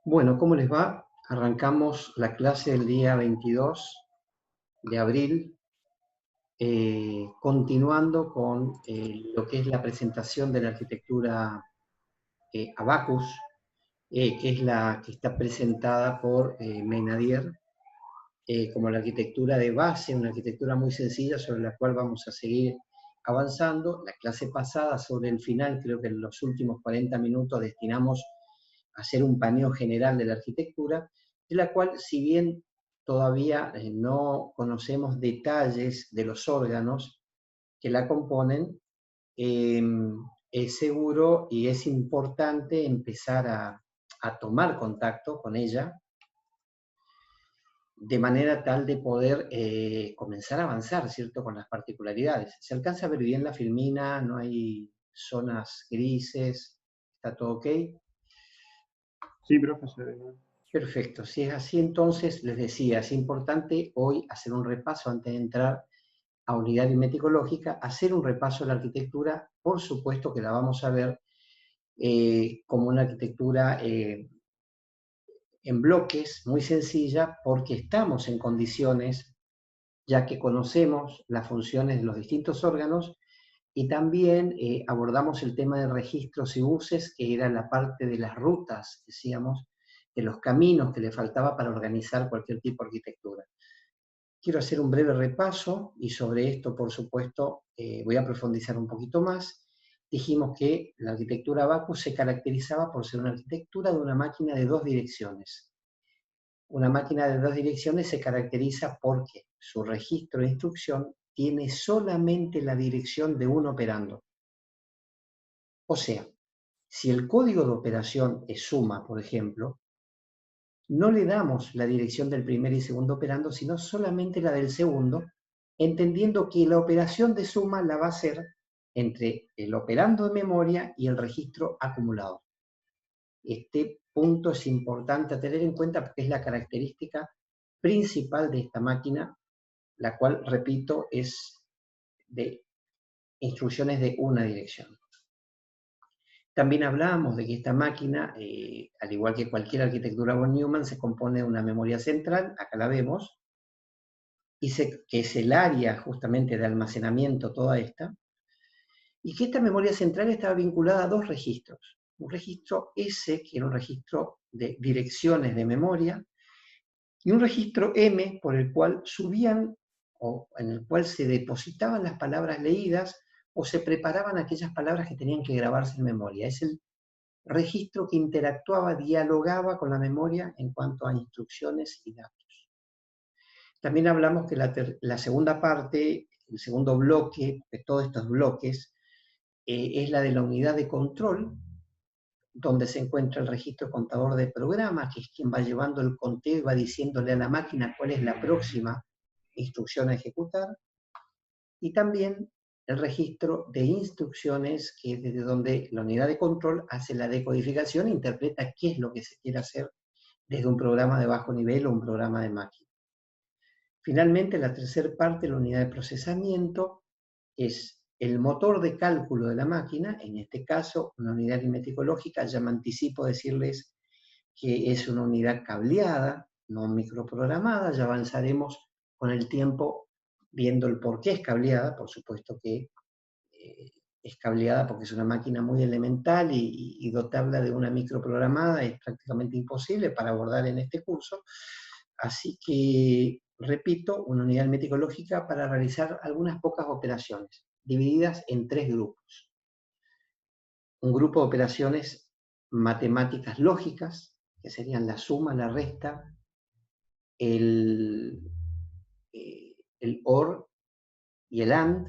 Bueno, ¿cómo les va? Arrancamos la clase del día 22 de abril, continuando con lo que es la presentación de la arquitectura Abacus, que es la que está presentada por Meinadier como la arquitectura de base, una arquitectura muy sencilla sobre la cual vamos a seguir avanzando. La clase pasada, sobre el final, creo que en los últimos 40 minutos destinamos a hacer un paneo general de la arquitectura, de la cual, si bien todavía no conocemos detalles de los órganos que la componen, eh, es seguro y es importante empezar a tomar contacto con ella de manera tal de poder comenzar a avanzar, ¿cierto?, con las particularidades. ¿Se alcanza a ver bien la filmina? ¿No hay zonas grises? ¿Está todo ok? Sí, profesor. Perfecto. Si es así, entonces, les decía, es importante hoy hacer un repaso antes de entrar a unidad aritmético-lógica, hacer un repaso de la arquitectura. Por supuesto que la vamos a ver como una arquitectura en bloques, muy sencilla, porque estamos en condiciones, ya que conocemos las funciones de los distintos órganos, y también abordamos el tema de registros y buses, que era la parte de las rutas, decíamos, de los caminos que le faltaba para organizar cualquier tipo de arquitectura. Quiero hacer un breve repaso y sobre esto, por supuesto, voy a profundizar un poquito más. Dijimos que la arquitectura Abacus se caracterizaba por ser una arquitectura de una máquina de dos direcciones. Una máquina de dos direcciones se caracteriza porque su registro de instrucción tiene solamente la dirección de un operando. O sea, si el código de operación es suma, por ejemplo, no le damos la dirección del primer y segundo operando, sino solamente la del segundo, entendiendo que la operación de suma la va a hacer entre el operando de memoria y el registro acumulador. Este punto es importante a tener en cuenta porque es la característica principal de esta máquina, la cual, repito, es de instrucciones de una dirección. También hablábamos de que esta máquina, al igual que cualquier arquitectura von Neumann, se compone de una memoria central, acá la vemos, que es el área justamente de almacenamiento toda esta, y que esta memoria central estaba vinculada a dos registros. Un registro S, que era un registro de direcciones de memoria, y un registro M, por el cual subían o en el cual se depositaban las palabras leídas o se preparaban aquellas palabras que tenían que grabarse en memoria. Es el registro que interactuaba, dialogaba con la memoria en cuanto a instrucciones y datos. También hablamos que la segunda parte, el segundo bloque de todos estos bloques, es la de la unidad de control, donde se encuentra el registro contador de programas, que es quien va llevando el conteo y va diciéndole a la máquina cuál es la próxima instrucción a ejecutar, y también el registro de instrucciones, que es desde donde la unidad de control hace la decodificación e interpreta qué es lo que se quiere hacer desde un programa de bajo nivel o un programa de máquina. Finalmente, la tercera parte, la unidad de procesamiento, es el motor de cálculo de la máquina, en este caso una unidad aritmético-lógica. Ya me anticipo decirles que es una unidad cableada, no microprogramada. Ya avanzaremos con el tiempo viendo el por qué es cableada. Por supuesto que es cableada porque es una máquina muy elemental y dotarla de una microprogramada es prácticamente imposible para abordar en este curso. Así que, repito, una unidad aritmético-lógica para realizar algunas pocas operaciones, divididas en tres grupos. Un grupo de operaciones matemáticas lógicas, que serían la suma, la resta, el, el OR y el AND,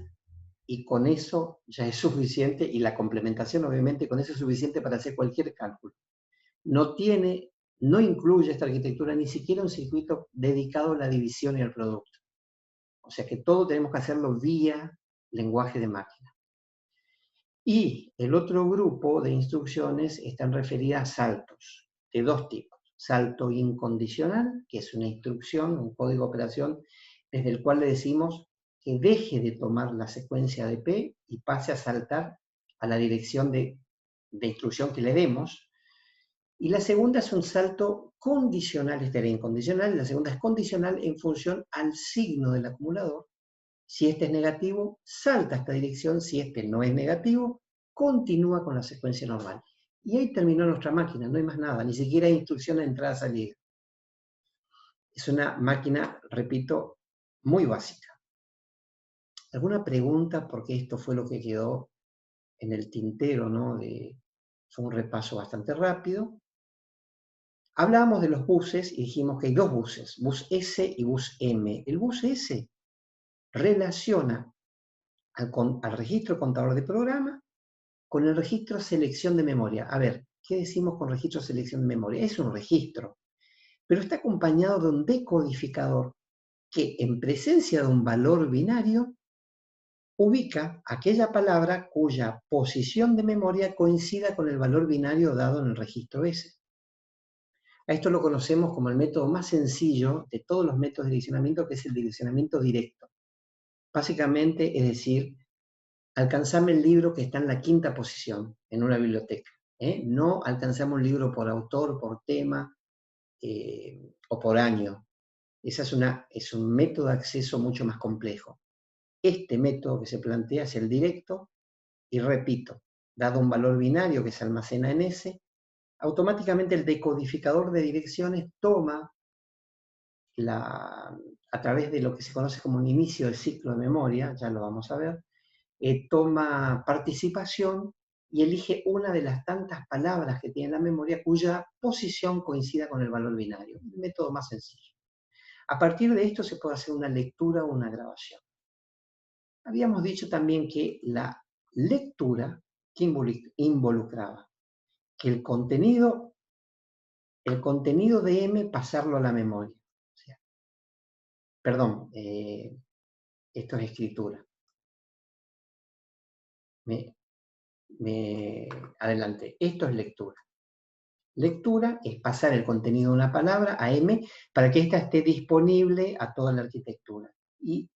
y con eso ya es suficiente, y la complementación obviamente, con eso es suficiente para hacer cualquier cálculo. No incluye esta arquitectura ni siquiera un circuito dedicado a la división y al producto. O sea que todo tenemos que hacerlo vía lenguaje de máquina. Y el otro grupo de instrucciones están referidas a saltos de dos tipos. Salto incondicional, que es una instrucción, un código de operación, desde el cual le decimos que deje de tomar la secuencia de P y pase a saltar a la dirección de instrucción que le demos. Y la segunda es un salto condicional, esta era incondicional, la segunda es condicional en función al signo del acumulador. Si este es negativo, salta a esta dirección; si este no es negativo, continúa con la secuencia normal. Y ahí terminó nuestra máquina, no hay más nada, ni siquiera hay instrucción de entrada-salida. Es una máquina, repito, muy básica. ¿Alguna pregunta? Porque esto fue lo que quedó en el tintero, ¿no? Fue un repaso bastante rápido. Hablábamos de los buses y dijimos que hay dos buses, bus S y bus M. El bus S relaciona al registro contador de programa con el registro selección de memoria. A ver, ¿qué decimos con registro selección de memoria? Es un registro, pero está acompañado de un decodificador que, en presencia de un valor binario, ubica aquella palabra cuya posición de memoria coincida con el valor binario dado en el registro S. A esto lo conocemos como el método más sencillo de todos los métodos de direccionamiento, que es el direccionamiento directo. Básicamente, es decir, alcanzame el libro que está en la quinta posición en una biblioteca. No alcanzamos un libro por autor, por tema o por año. Ese es un método de acceso mucho más complejo. Este método que se plantea es el directo, y repito, dado un valor binario que se almacena en S, automáticamente el decodificador de direcciones toma a través de lo que se conoce como un inicio del ciclo de memoria, ya lo vamos a ver, toma participación y elige una de las tantas palabras que tiene la memoria cuya posición coincida con el valor binario. El método más sencillo. A partir de esto se puede hacer una lectura o una grabación. Habíamos dicho también que la lectura que involucraba que el contenido de M pasarlo a la memoria. O sea, perdón, esto es escritura. Adelante, esto es lectura. Lectura es pasar el contenido de una palabra a M para que ésta esté disponible a toda la arquitectura. Y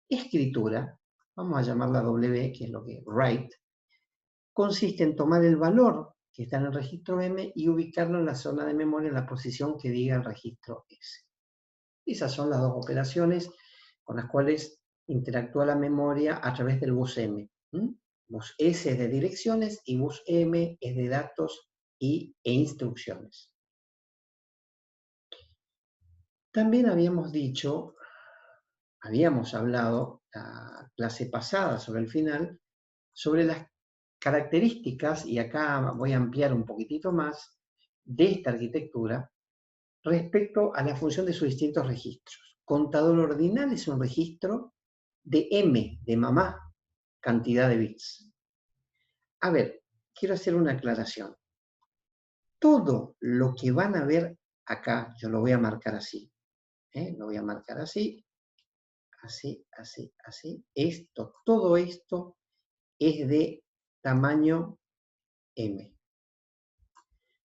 escritura, vamos a llamarla W, que es lo que write, consiste en tomar el valor que está en el registro M y ubicarlo en la zona de memoria en la posición que diga el registro S. Esas son las dos operaciones con las cuales interactúa la memoria a través del bus M. Bus S es de direcciones y bus M es de datos e instrucciones. También habíamos hablado la clase pasada sobre el final, sobre las características, y acá voy a ampliar un poquitito más, de esta arquitectura respecto a la función de sus distintos registros. Contador ordinal es un registro de M, de mamá, cantidad de bits. A ver, quiero hacer una aclaración. Todo lo que van a ver acá, yo lo voy a marcar así, lo voy a marcar así, así, así, así. Todo esto es de tamaño M.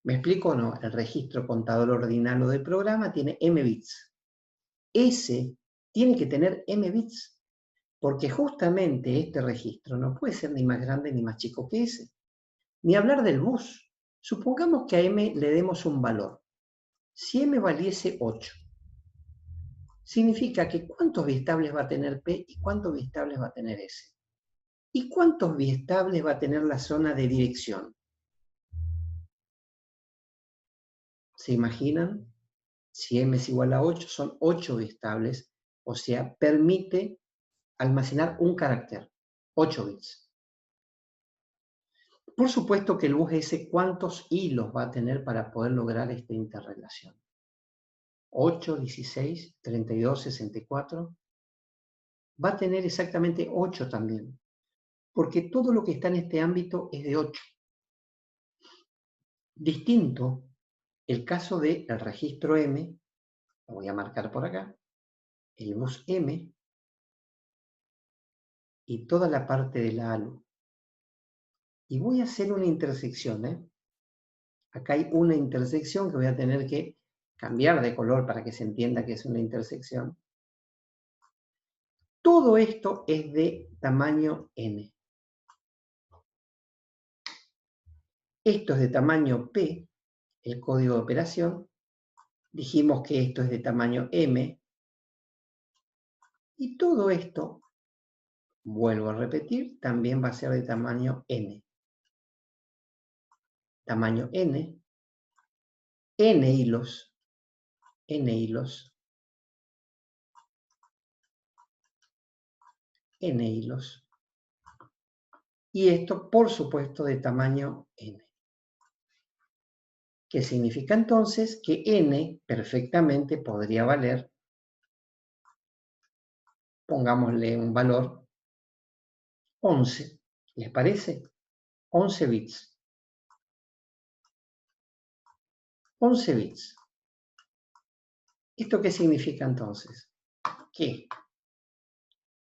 ¿Me explico o no? El registro contador ordinal o de programa tiene M bits. S tiene que tener M bits, porque justamente este registro no puede ser ni más grande ni más chico que S. Ni hablar del bus. Supongamos que a M le demos un valor. Si M valiese 8, significa que ¿cuántos biestables va a tener P y cuántos biestables va a tener S? ¿Y cuántos biestables va a tener la zona de dirección? ¿Se imaginan? Si M es igual a 8, son 8 biestables, o sea, permite almacenar un carácter, 8 bits. Por supuesto que el bus S, ¿cuántos hilos va a tener para poder lograr esta interrelación? 8, 16, 32, 64. Va a tener exactamente 8 también, porque todo lo que está en este ámbito es de 8. Distinto el caso del registro M, lo voy a marcar por acá, el bus M y toda la parte de la ALU. Y voy a hacer una intersección. Acá hay una intersección que voy a tener que cambiar de color para que se entienda que es una intersección. Todo esto es de tamaño N. Esto es de tamaño P, el código de operación. Dijimos que esto es de tamaño M. Y todo esto, vuelvo a repetir, también va a ser de tamaño N. Tamaño N. N hilos. N hilos. N hilos. Y esto, por supuesto, de tamaño N. ¿Qué significa entonces? Que N perfectamente podría valer, pongámosle un valor 11. ¿Les parece? 11 bits. 11 bits. ¿Esto qué significa entonces? Que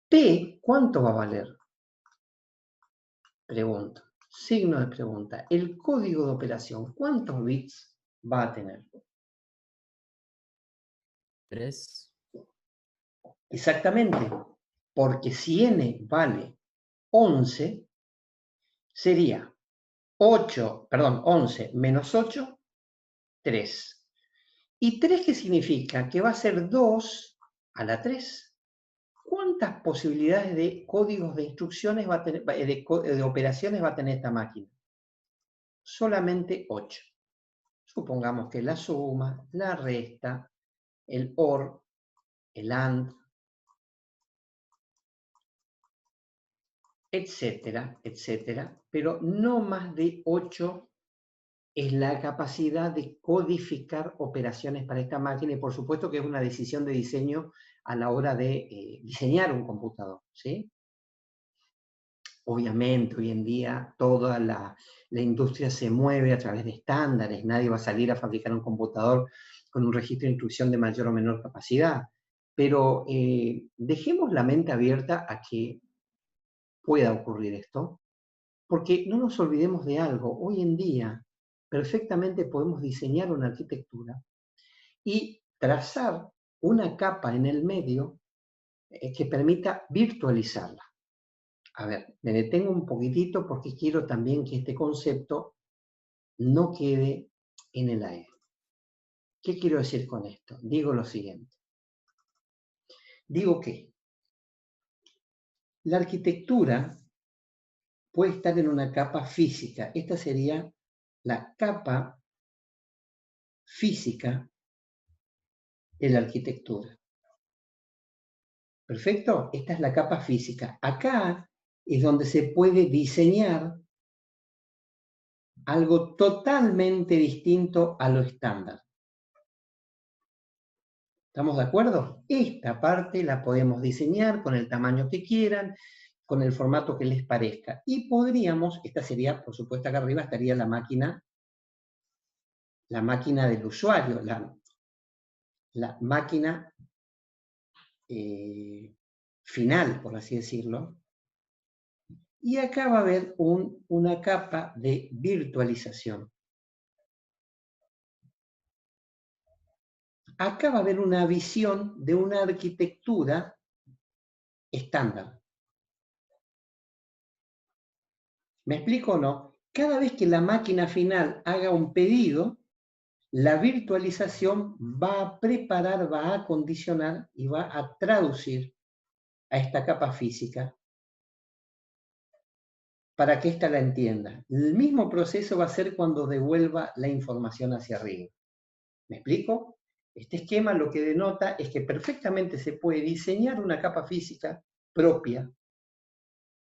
P, ¿cuánto va a valer? Pregunto. Signo de pregunta. El código de operación, ¿cuántos bits va a tener? 3. Exactamente. Porque si N vale 11, sería 11 menos 8, 3. ¿Y 3 qué significa? Que va a ser 2 a la 3. ¿Cuántas posibilidades de códigos de instrucciones va a tener, de operaciones va a tener esta máquina? Solamente 8. Supongamos que la suma, la resta, el OR, el AND, etcétera, etcétera, pero no más de 8 es la capacidad de codificar operaciones para esta máquina, y por supuesto que es una decisión de diseño a la hora de diseñar un computador, ¿sí? Obviamente, hoy en día toda la industria se mueve a través de estándares, nadie va a salir a fabricar un computador con un registro de instrucción de mayor o menor capacidad, pero dejemos la mente abierta a que pueda ocurrir esto, porque no nos olvidemos de algo, hoy en día perfectamente podemos diseñar una arquitectura y trazar una capa en el medio que permita virtualizarla. A ver, me detengo un poquitito porque quiero también que este concepto no quede en el aire. ¿Qué quiero decir con esto? Digo lo siguiente. Digo que la arquitectura puede estar en una capa física. Esta sería la capa física de la arquitectura. ¿Perfecto? Esta es la capa física. Acá es donde se puede diseñar algo totalmente distinto a lo estándar. ¿Estamos de acuerdo? Esta parte la podemos diseñar con el tamaño que quieran, con el formato que les parezca. Y podríamos, esta sería, por supuesto, acá arriba estaría la máquina del usuario, la máquina final, por así decirlo. Y acá va a haber una capa de virtualización. Acá va a haber una visión de una arquitectura estándar. ¿Me explico o no? Cada vez que la máquina final haga un pedido, la virtualización va a preparar, va a acondicionar y va a traducir a esta capa física para que ésta la entienda. El mismo proceso va a ser cuando devuelva la información hacia arriba. ¿Me explico? Este esquema lo que denota es que perfectamente se puede diseñar una capa física propia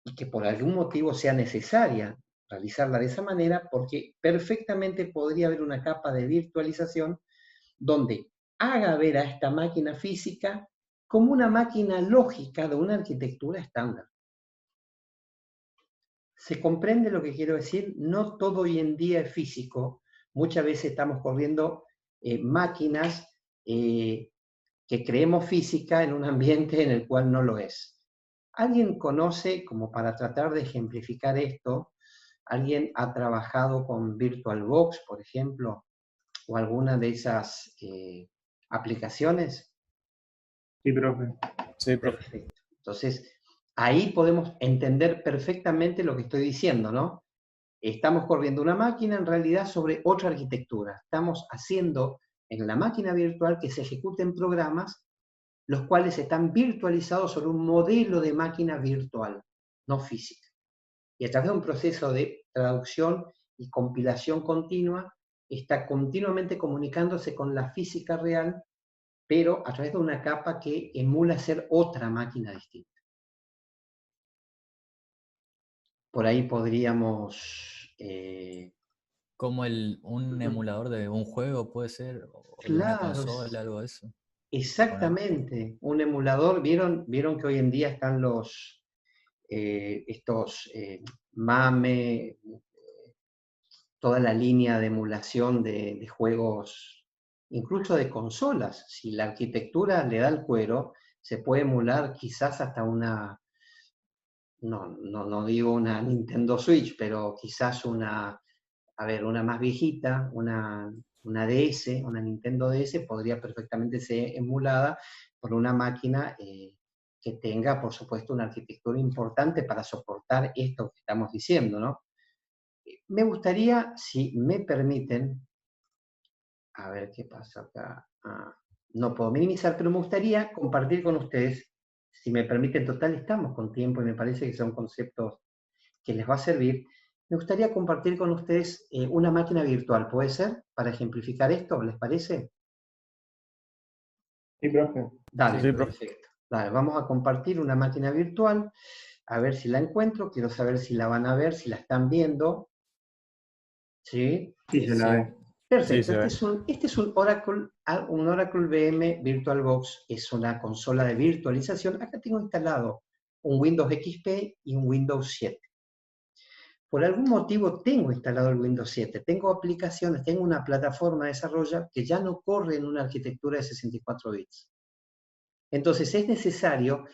y que por algún motivo sea necesaria realizarla de esa manera, porque perfectamente podría haber una capa de virtualización donde haga ver a esta máquina física como una máquina lógica de una arquitectura estándar. ¿Se comprende lo que quiero decir? No todo hoy en día es físico. Muchas veces estamos corriendo máquinas que creemos física en un ambiente en el cual no lo es. ¿Alguien conoce, como para tratar de ejemplificar esto, alguien ha trabajado con VirtualBox, por ejemplo, o alguna de esas aplicaciones? Sí, profe. Sí, profe. Perfecto. Entonces, ahí podemos entender perfectamente lo que estoy diciendo, ¿no? Estamos corriendo una máquina en realidad sobre otra arquitectura. Estamos haciendo en la máquina virtual que se ejecuten programas los cuales están virtualizados sobre un modelo de máquina virtual, no física. Y a través de un proceso de traducción y compilación continua, está continuamente comunicándose con la física real, pero a través de una capa que emula ser otra máquina distinta. Por ahí podríamos... Como un emulador de un juego puede ser, o de una claro, consola, algo de eso. exactamente, un emulador. ¿Vieron que hoy en día están estos MAME, toda la línea de emulación de juegos, incluso de consolas? Si la arquitectura le da el cuero, se puede emular quizás hasta una, no digo una Nintendo Switch, pero quizás una más viejita, una DS, una Nintendo DS, podría perfectamente ser emulada por una máquina que tenga, por supuesto, una arquitectura importante para soportar esto que estamos diciendo, ¿no? Me gustaría, si me permiten, a ver qué pasa acá. No puedo minimizar, pero me gustaría compartir con ustedes, si me permiten, total, estamos con tiempo y me parece que son conceptos que les va a servir. Me gustaría compartir con ustedes una máquina virtual, ¿puede ser? Para ejemplificar esto, ¿les parece? Sí, profe. Dale, Sí, profe. perfecto. Dale, vamos a compartir una máquina virtual, a ver si la encuentro, quiero saber si la van a ver, si la están viendo. ¿Sí? Sí, se la Sí, ve. Perfecto, se ve. este es un Oracle VM VirtualBox, es una consola de virtualización. Acá tengo instalado un Windows XP y un Windows 7. Por algún motivo tengo instalado el Windows 7, tengo aplicaciones, tengo una plataforma de desarrollo que ya no corre en una arquitectura de 64 bits. Entonces es necesario,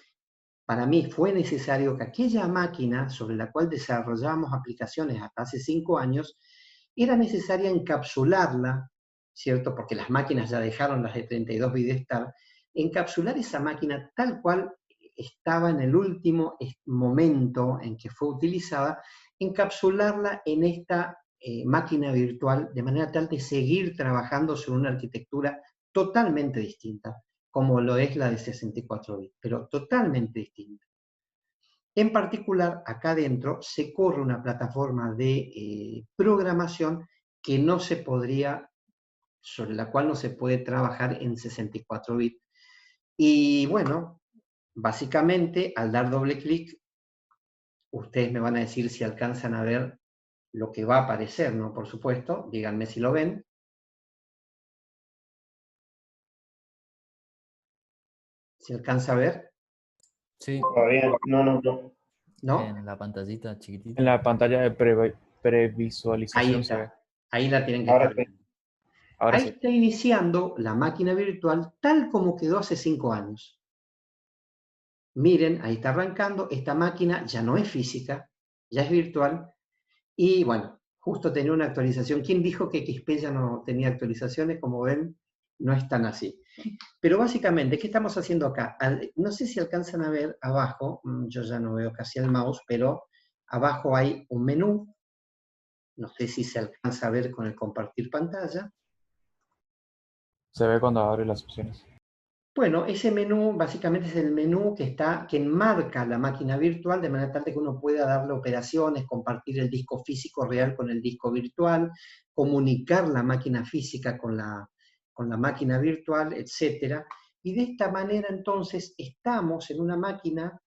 para mí fue necesario que aquella máquina sobre la cual desarrollábamos aplicaciones hasta hace 5 años, era necesaria encapsularla, ¿cierto? Porque las máquinas ya dejaron las de 32 bits de estar, encapsular esa máquina tal cual estaba en el último momento en que fue utilizada, encapsularla en esta máquina virtual de manera tal de seguir trabajando sobre una arquitectura totalmente distinta, como lo es la de 64 bits, pero totalmente distinta. En particular, acá adentro se corre una plataforma de programación que no se podría, sobre la cual no se puede trabajar en 64 bits. Y bueno, básicamente, al dar doble clic, ustedes me van a decir si alcanzan a ver lo que va a aparecer, ¿no? Por supuesto, díganme si lo ven. ¿Se alcanza a ver? Sí, Todavía no, profe. ¿No? en la pantallita En chiquitita. la pantalla de Ahí previsualización se ve. está. Ahí la tienen que Ahora estar sí. viendo. Ahora Ahí sí. está iniciando la máquina virtual tal como quedó hace 5 años. Miren, ahí está arrancando. Esta máquina ya no es física, ya es virtual. Y bueno, justo tenía una actualización. ¿Quién dijo que XP ya no tenía actualizaciones? Como ven, no es tan así. Pero básicamente, ¿qué estamos haciendo acá? No sé si alcanzan a ver abajo, yo ya no veo casi el mouse, pero abajo hay un menú. No sé si se alcanza a ver con el compartir pantalla. Se ve cuando abre las opciones. Bueno, ese menú básicamente es el menú que enmarca la máquina virtual de manera tal que uno pueda darle operaciones, compartir el disco físico real con el disco virtual, comunicar la máquina física con la máquina virtual, etc. Y de esta manera entonces estamos en una máquina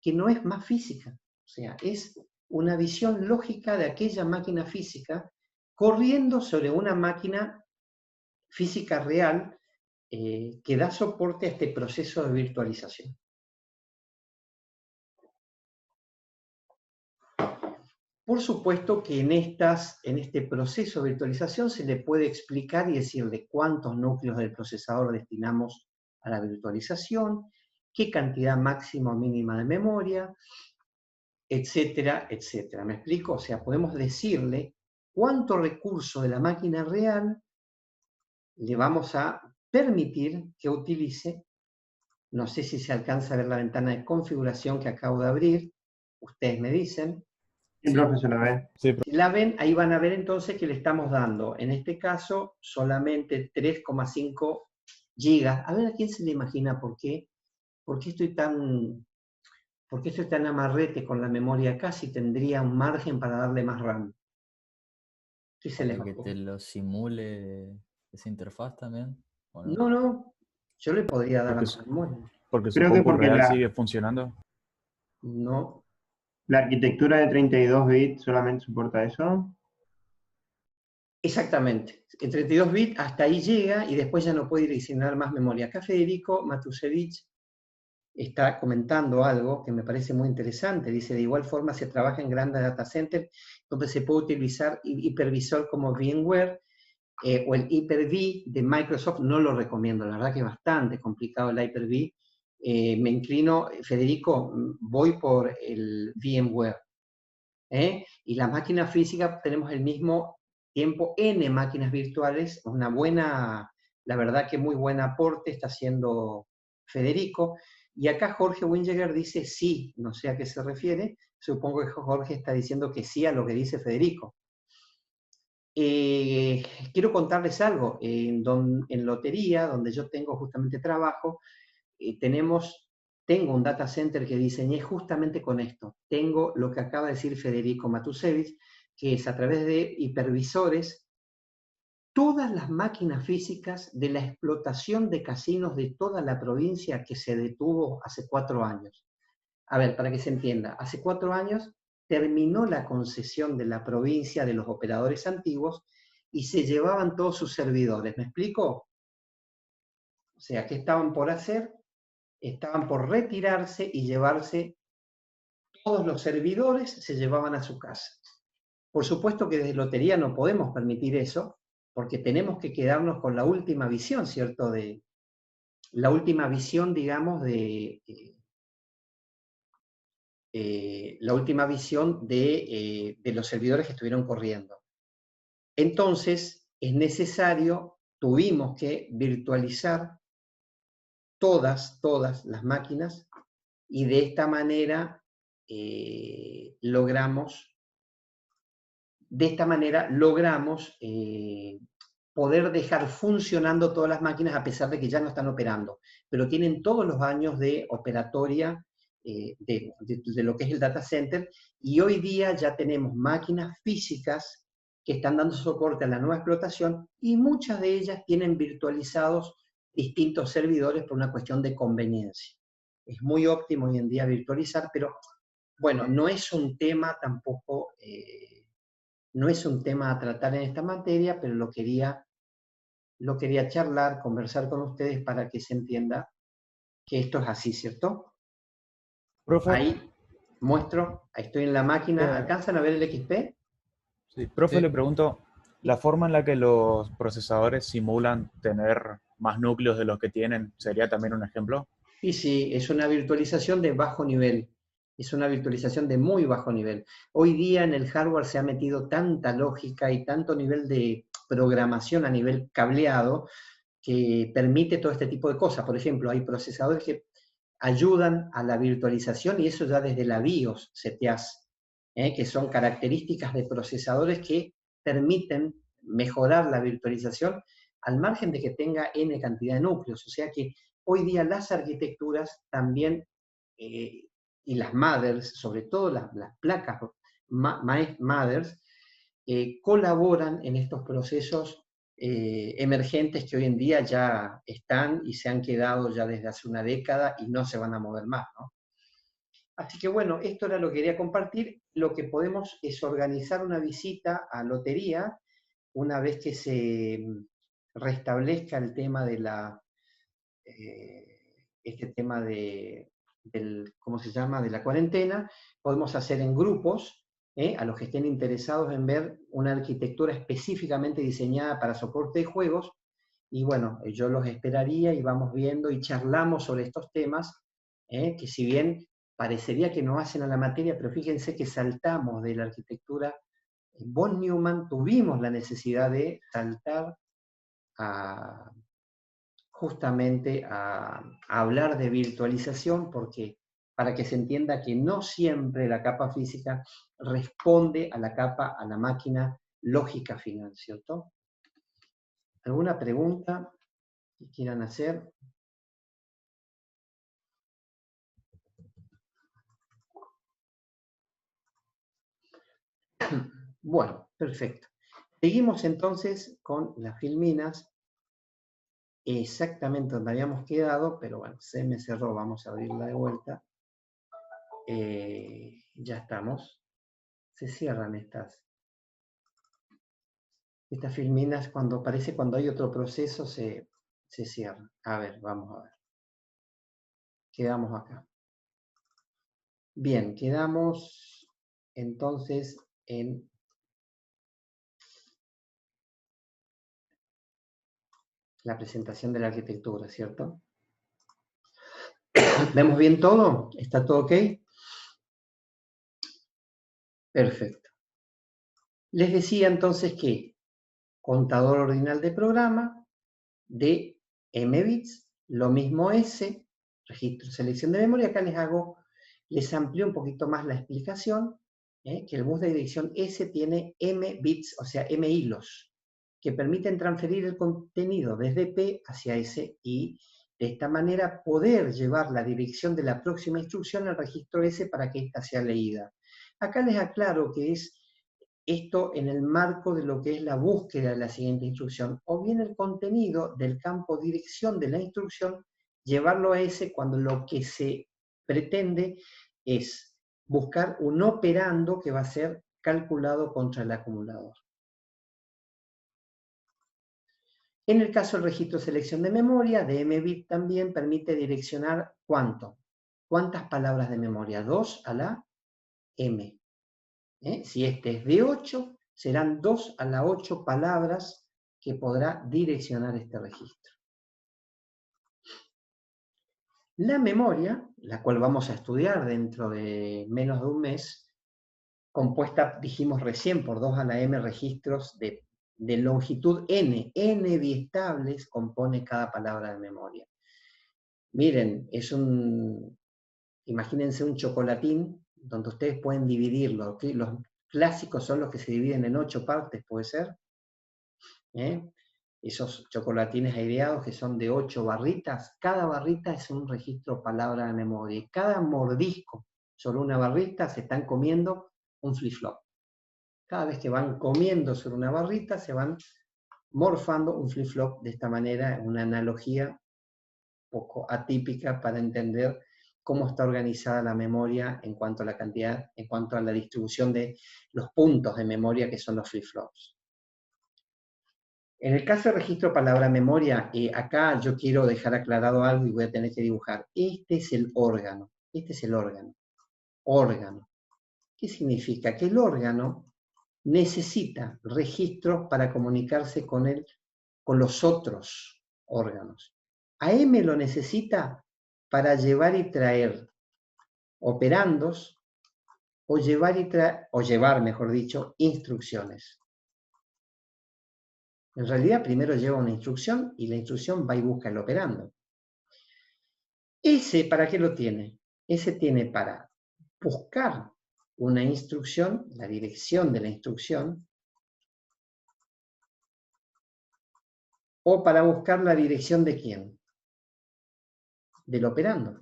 que no es más física, o sea, es una visión lógica de aquella máquina física corriendo sobre una máquina física real que da soporte a este proceso de virtualización. Por supuesto que en este proceso de virtualización se le puede explicar y decir de cuántos núcleos del procesador destinamos a la virtualización, qué cantidad máxima o mínima de memoria, etcétera, etcétera. ¿Me explico? O sea, podemos decirle cuánto recurso de la máquina real le vamos a permitir que utilice. No sé si se alcanza a ver la ventana de configuración que acabo de abrir. Ustedes me dicen. Sí, profe, se la ve. Sí, profe. Si la ven, ahí van a ver entonces que le estamos dando, en este caso, solamente 3,5 gigas. A ver, ¿a quién se le imagina por qué? ¿Por qué estoy tan amarrete con la memoria acá si tendría un margen para darle más RAM? ¿Qué se les Para que ocurre? te lo simule esa interfaz también, ¿o no? No, no, yo le podría dar Porque, más memoria. porque su Creo que compu porque real sigue funcionando. No, la arquitectura de 32 bits solamente soporta eso. exactamente. En 32 bits hasta ahí llega y después ya no puede adicionar más memoria. Acá Federico Matusevich está comentando algo que me parece muy interesante. Dice, de igual forma se trabaja en grandes data centers donde se puede utilizar hipervisor como VMware o el Hyper-V de Microsoft. No lo recomiendo, la verdad que es bastante complicado el Hyper-V. Me inclino, Federico, voy por el VMware. Y las máquinas físicas tenemos el mismo tiempo N máquinas virtuales, una buena, la verdad que muy buen aporte está haciendo Federico. Y acá Jorge Wingeger dice sí, no sé a qué se refiere, supongo que Jorge está diciendo que sí a lo que dice Federico. Quiero contarles algo, en Lotería, donde yo tengo justamente trabajo, tengo un data center que diseñé justamente con esto. Tengo lo que acaba de decir Federico Matusevich, que es a través de hipervisores, todas las máquinas físicas de la explotación de casinos de toda la provincia que se detuvo hace 4 años. A ver, para que se entienda, hace 4 años terminó la concesión de la provincia de los operadores antiguos y se llevaban todos sus servidores. ¿Me explico? O sea, ¿qué estaban por hacer? Estaban por retirarse y llevarse todos los servidores, se llevaban a su casa. Por supuesto que desde Lotería no podemos permitir eso, porque tenemos que quedarnos con la última visión, ¿cierto? La última visión, digamos, la última visión de los servidores que estuvieron corriendo. Entonces, es necesario, tuvimos que virtualizar todas las máquinas y de esta manera logramos poder dejar funcionando todas las máquinas a pesar de que ya no están operando, pero tienen todos los años de operatoria de lo que es el data center, y hoy día ya tenemos máquinas físicas que están dando soporte a la nueva explotación y muchas de ellas tienen virtualizados distintos servidores por una cuestión de conveniencia. Es muy óptimo hoy en día virtualizar, pero bueno, no es un tema tampoco, no es un tema a tratar en esta materia, pero lo quería charlar, conversar con ustedes para que se entienda que esto es así, ¿cierto? Profe, Ahí muestro, ahí estoy en la máquina. eh, ¿Alcanzan a ver el XP? sí, profe, Sí. le pregunto, ¿la forma en la que los procesadores simulan tener más núcleos de los que tienen sería también un ejemplo? Y sí, es una virtualización de bajo nivel. Es una virtualización de muy bajo nivel. Hoy día en el hardware se ha metido tanta lógica y tanto nivel de programación a nivel cableado que permite todo este tipo de cosas. Por ejemplo, hay procesadores que ayudan a la virtualización y eso ya desde la BIOS se te hace, que son características de procesadores que permiten mejorar la virtualización al margen de que tenga N cantidad de núcleos. O sea que hoy día las arquitecturas también, y las mothers, sobre todo las placas mothers, colaboran en estos procesos emergentes que hoy en día ya están y se han quedado ya desde hace una década y no se van a mover más, ¿no? Así que bueno, esto era lo que quería compartir. Lo que podemos es organizar una visita a Lotería una vez que se restablezca el tema de este tema ¿cómo se llama?, de la cuarentena. Podemos hacer en grupos, a los que estén interesados en ver una arquitectura específicamente diseñada para soporte de juegos, y bueno, yo los esperaría y vamos viendo y charlamos sobre estos temas, que si bien parecería que no hacen a la materia, pero fíjense que saltamos de la arquitectura. Von Neumann tuvimos la necesidad de saltar justamente a hablar de virtualización porque para que se entienda que no siempre la capa física responde a la capa, a la máquina lógica final, ¿cierto? ¿Alguna pregunta que quieran hacer? Bueno, perfecto. Seguimos entonces con las filminas, exactamente donde habíamos quedado, pero bueno, se me cerró, vamos a abrirla de vuelta. Ya estamos. Se cierran estas filminas cuando hay otro proceso, se cierran. A ver, vamos a ver. Quedamos acá. Bien, quedamos entonces en la presentación de la arquitectura, ¿cierto? ¿Vemos bien todo? ¿Está todo ok? Perfecto. Les decía entonces que contador ordinal de programa de M bits, lo mismo S, registro selección de memoria. Acá les amplío un poquito más la explicación, que el bus de dirección S tiene M bits, o sea, M hilos, que permiten transferir el contenido desde P hacia S y de esta manera poder llevar la dirección de la próxima instrucción al registro S para que ésta sea leída. Acá les aclaro que es esto en el marco de lo que es la búsqueda de la siguiente instrucción, o bien el contenido del campo dirección de la instrucción, llevarlo a ese cuando lo que se pretende es buscar un operando que va a ser calculado contra el acumulador. En el caso del registro de selección de memoria, de mbit también permite direccionar ¿cuánto? ¿Cuántas palabras de memoria? 2 a la m. Si este es de 8, serán 2 a la 8 palabras que podrá direccionar este registro. La memoria, la cual vamos a estudiar dentro de menos de un mes, compuesta, dijimos recién, por 2 a la m registros de longitud n biestables, compone cada palabra de memoria. Miren, imagínense un chocolatín donde ustedes pueden dividirlo. Los clásicos son los que se dividen en 8 partes, ¿puede ser? Esos chocolatines aireados que son de 8 barritas, cada barrita es un registro palabra de memoria. Y cada mordisco sobre una barrita se están comiendo un flip-flop. Cada vez que van comiendo sobre una barrita se van morfando un flip-flop de esta manera, una analogía poco atípica para entender cómo está organizada la memoria en cuanto a la cantidad, en cuanto a la distribución de los puntos de memoria que son los flip-flops. En el caso de registro palabra-memoria, acá yo quiero dejar aclarado algo y voy a tener que dibujar. Este es el órgano. Este es el órgano. Órgano. ¿Qué significa? Que el órgano necesita registros para comunicarse con los otros órganos. AM lo necesita para llevar y traer operandos o llevar, mejor dicho, instrucciones. En realidad, primero lleva una instrucción y la instrucción va y busca el operando. Ese, ¿para qué lo tiene? Ese tiene para buscar una instrucción, la dirección de la instrucción, o para buscar la dirección de quién? Del operando.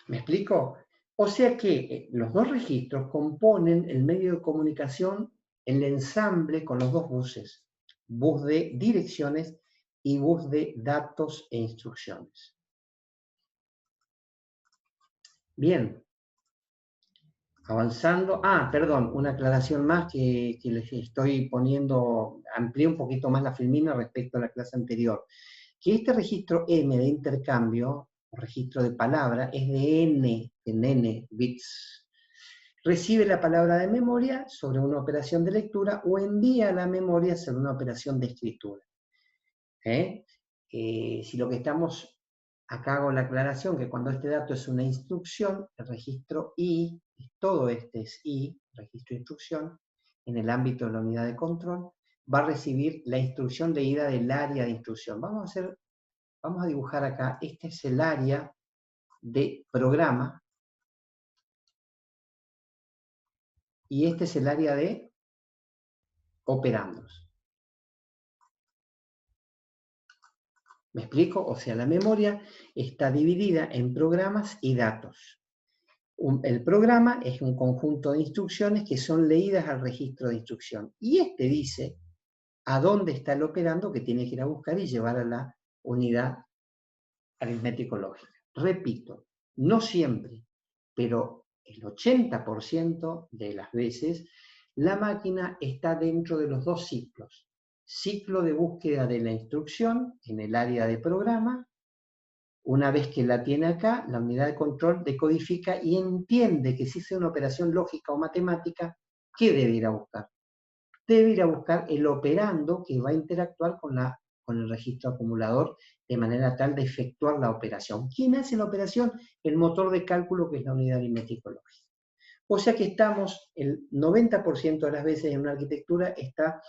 ¿Me explico? O sea que los dos registros componen el medio de comunicación, el ensamble con los dos buses, bus de direcciones y bus de datos e instrucciones. Bien. Avanzando. Perdón, una aclaración más que les estoy poniendo, amplié un poquito más la filmina respecto a la clase anterior. Que este registro M de intercambio, o registro de palabra, es de n bits. Recibe la palabra de memoria sobre una operación de lectura o envía la memoria sobre una operación de escritura. Si lo que estamos, acá hago la aclaración que cuando este dato es una instrucción, el registro I, todo este es I, registro de instrucción, en el ámbito de la unidad de control, va a recibir la instrucción leída del área de instrucción. Vamos a hacer Vamos a dibujar acá, este es el área de programa, y este es el área de operandos. ¿Me explico? O sea, la memoria está dividida en programas y datos. El programa es un conjunto de instrucciones que son leídas al registro de instrucción. Y este dice a dónde está el operando que tiene que ir a buscar y llevar a la unidad aritmético-lógica. Repito, no siempre, pero el 80% de las veces la máquina está dentro de los dos ciclos. Ciclo de búsqueda de la instrucción en el área de programa. Una vez que la tiene acá, la unidad de control decodifica y entiende que si es una operación lógica o matemática, ¿qué debe ir a buscar? Debe ir a buscar el operando que va a interactuar con el registro acumulador de manera tal de efectuar la operación. ¿Quién hace la operación? El motor de cálculo, que es la unidad aritmético-lógica. O sea que estamos, el 90% de las veces en una arquitectura está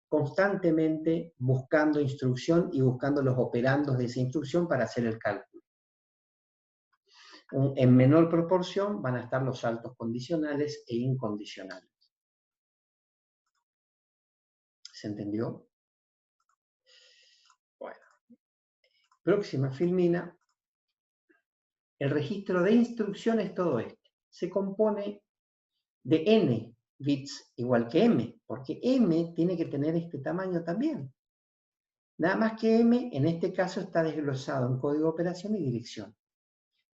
constantemente buscando instrucción y buscando los operandos de esa instrucción para hacer el cálculo. En menor proporción van a estar los saltos condicionales e incondicionales. ¿Se entendió? Bueno. Próxima filmina. El registro de instrucciones, todo esto, se compone de n bits igual que m, porque m tiene que tener este tamaño también. Nada más que m, en este caso, está desglosado en código de operación y dirección.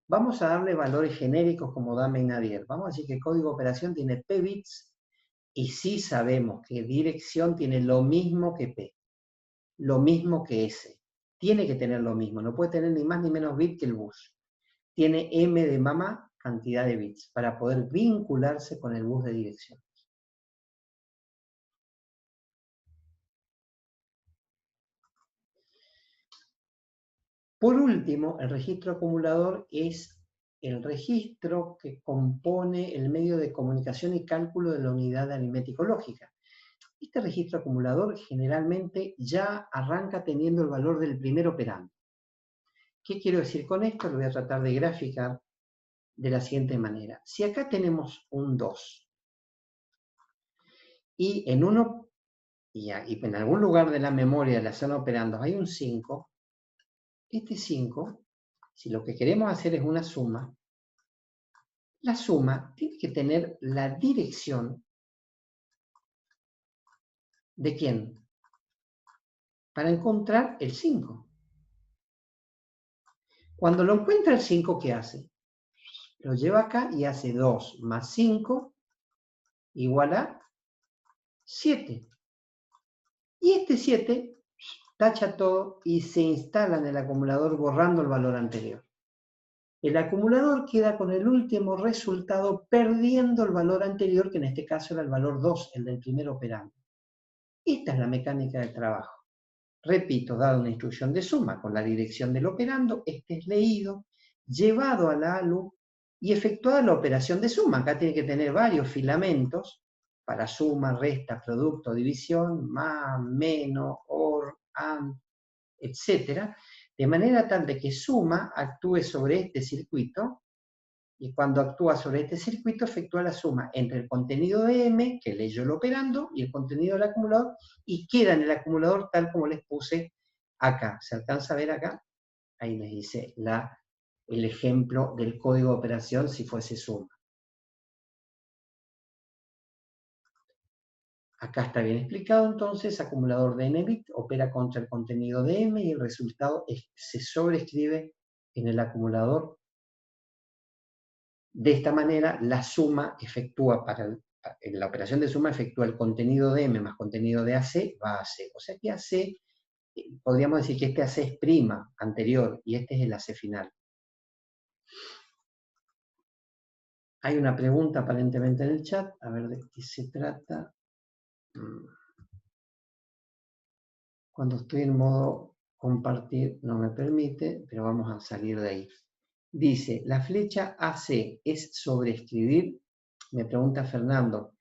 Vamos a darle valores genéricos como dame y nadir. Vamos a decir que código de operación tiene p bits y sí sabemos que dirección tiene lo mismo que p, lo mismo que s. Tiene que tener lo mismo, no puede tener ni más ni menos bit que el bus. Tiene m de mamá, cantidad de bits, para poder vincularse con el bus de dirección. Por último, el registro acumulador es el registro que compone el medio de comunicación y cálculo de la unidad aritmético-lógica. Este registro acumulador generalmente ya arranca teniendo el valor del primer operando. ¿Qué quiero decir con esto? Lo voy a tratar de graficar de la siguiente manera. Si acá tenemos un 2 y en algún lugar de la memoria de la zona operandos hay un 5, este 5, si lo que queremos hacer es una suma, la suma tiene que tener la dirección ¿de quién? Para encontrar el 5. Cuando lo encuentra el 5, ¿qué hace? Lo lleva acá y hace 2 más 5 igual a 7. Y este 7 tacha todo y se instala en el acumulador borrando el valor anterior. El acumulador queda con el último resultado perdiendo el valor anterior, que en este caso era el valor 2, el del primer operando. Esta es la mecánica del trabajo. Repito, dada una instrucción de suma con la dirección del operando, este es leído, llevado a la ALU y efectuada la operación de suma. Acá tiene que tener varios filamentos para suma, resta, producto, división, más, menos, or, and, etc. De manera tal de que suma actúe sobre este circuito y cuando actúa sobre este circuito efectúa la suma entre el contenido de M, que leyó el operando, y el contenido del acumulador, y queda en el acumulador tal como les puse acá. ¿Se alcanza a ver acá? Ahí les dice el ejemplo del código de operación si fuese suma. Acá está bien explicado entonces, acumulador de n bit opera contra el contenido de M y el resultado se sobreescribe en el acumulador. De esta manera, la suma efectúa en la operación de suma efectúa el contenido de M más contenido de AC, va a AC. O sea que AC, podríamos decir que este AC es prima anterior y este es el AC final. Hay una pregunta aparentemente en el chat, a ver de qué se trata. Cuando estoy en modo compartir no me permite, pero vamos a salir de ahí. Dice, ¿la flecha AC es sobreescribir? Me pregunta Fernando.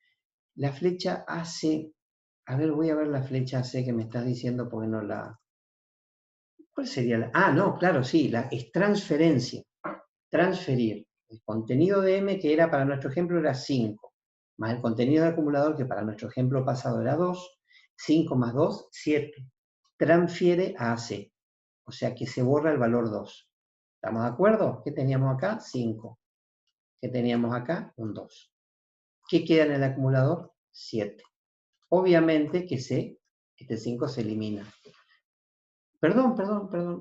La flecha AC, a ver, voy a ver la flecha AC que me estás diciendo porque no la... ¿Cuál sería la? Ah, no, claro, sí, es transferencia. Transferir el contenido de M, que era para nuestro ejemplo era 5, más el contenido del acumulador, que para nuestro ejemplo pasado era 2, 5 más 2, 7. Transfiere a AC, o sea que se borra el valor 2. ¿Estamos de acuerdo? ¿Qué teníamos acá? 5. ¿Qué teníamos acá? Un 2. ¿Qué queda en el acumulador? 7. Obviamente que este 5 se elimina. Perdón,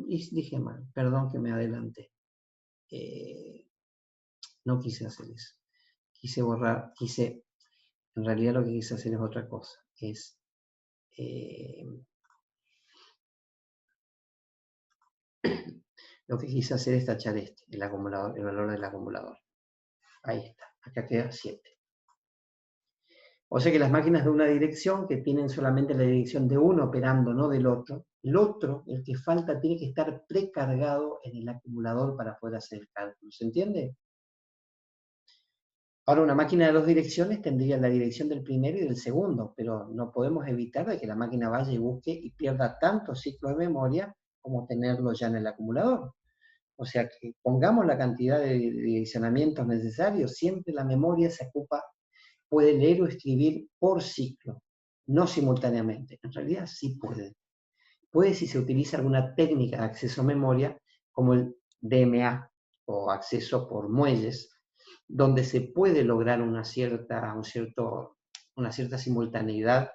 dije mal, perdón que me adelanté. No quise hacer eso. Quise borrar, en realidad lo que quise hacer es otra cosa. Lo que quise hacer es tachar el acumulador, el valor del acumulador. Ahí está, acá queda 7. O sea que las máquinas de una dirección que tienen solamente la dirección de uno operando, no del otro, el que falta, tiene que estar precargado en el acumulador para poder hacer el cálculo. ¿Se entiende? Ahora, una máquina de 2 direcciones tendría la dirección del primero y del segundo, pero no podemos evitar de que la máquina vaya y busque y pierda tantos ciclos de memoria como tenerlo ya en el acumulador. O sea que pongamos la cantidad de direccionamientos necesarios, siempre la memoria se ocupa, puede leer o escribir por ciclo, no simultáneamente. En realidad sí puede. Puede si se utiliza alguna técnica de acceso a memoria, como el DMA, o acceso por muelles, donde se puede lograr una cierta simultaneidad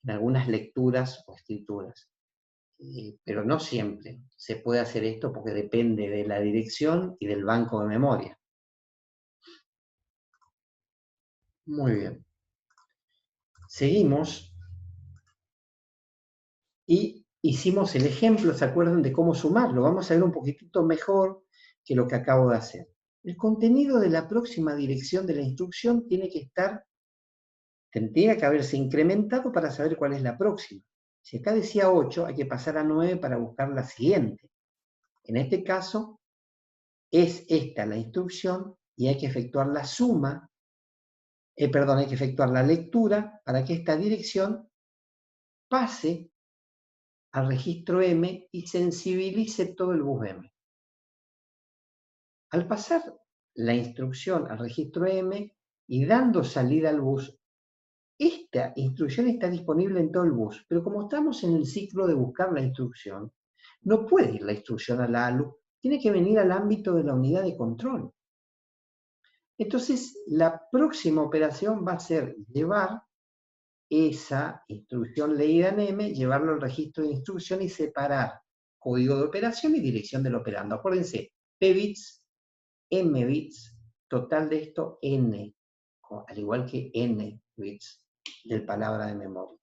en algunas lecturas o escrituras. Pero no siempre se puede hacer esto porque depende de la dirección y del banco de memoria. Muy bien. Seguimos y hicimos el ejemplo, ¿se acuerdan de cómo sumarlo? Vamos a ver un poquitito mejor que lo que acabo de hacer. El contenido de la próxima dirección de la instrucción tiene que haberse incrementado para saber cuál es la próxima. Si acá decía 8, hay que pasar a 9 para buscar la siguiente. En este caso, es esta la instrucción y hay que efectuar la suma, hay que efectuar la lectura para que esta dirección pase al registro M y sensibilice todo el bus M. Al pasar la instrucción al registro M y dando salida al bus, esta instrucción está disponible en todo el bus, pero como estamos en el ciclo de buscar la instrucción, no puede ir la instrucción a la ALU, tiene que venir al ámbito de la unidad de control. Entonces, la próxima operación va a ser llevar esa instrucción leída en M, llevarlo al registro de instrucción y separar código de operación y dirección del operando. Acuérdense, P bits, M bits, total de esto N, al igual que N bits del palabra de memoria.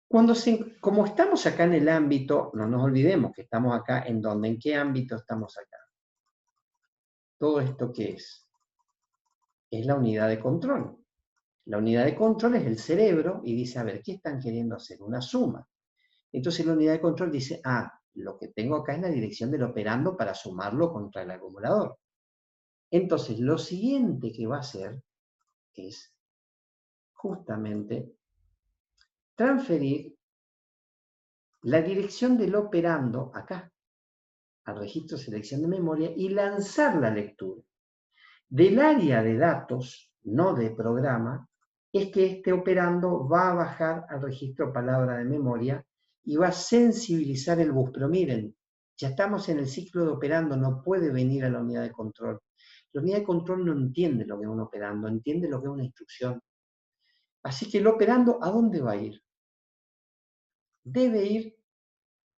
Como estamos acá en el ámbito, no nos olvidemos que estamos acá en donde, ¿en qué ámbito estamos acá? ¿Todo esto qué es? Es la unidad de control. La unidad de control es el cerebro y dice, a ver, ¿qué están queriendo hacer? Una suma. Entonces la unidad de control dice, lo que tengo acá es la dirección del operando para sumarlo contra el acumulador. Entonces lo siguiente que va a hacer es justamente transferir la dirección del operando acá, al registro de selección de memoria, y lanzar la lectura. Del área de datos, no de programa, es que este operando va a bajar al registro palabra de memoria y va a sensibilizar el bus. Pero miren, ya estamos en el ciclo de operando, no puede venir a la unidad de control. La unidad de control no entiende lo que es un operando, entiende lo que es una instrucción. Así que el operando, ¿a dónde va a ir? Debe ir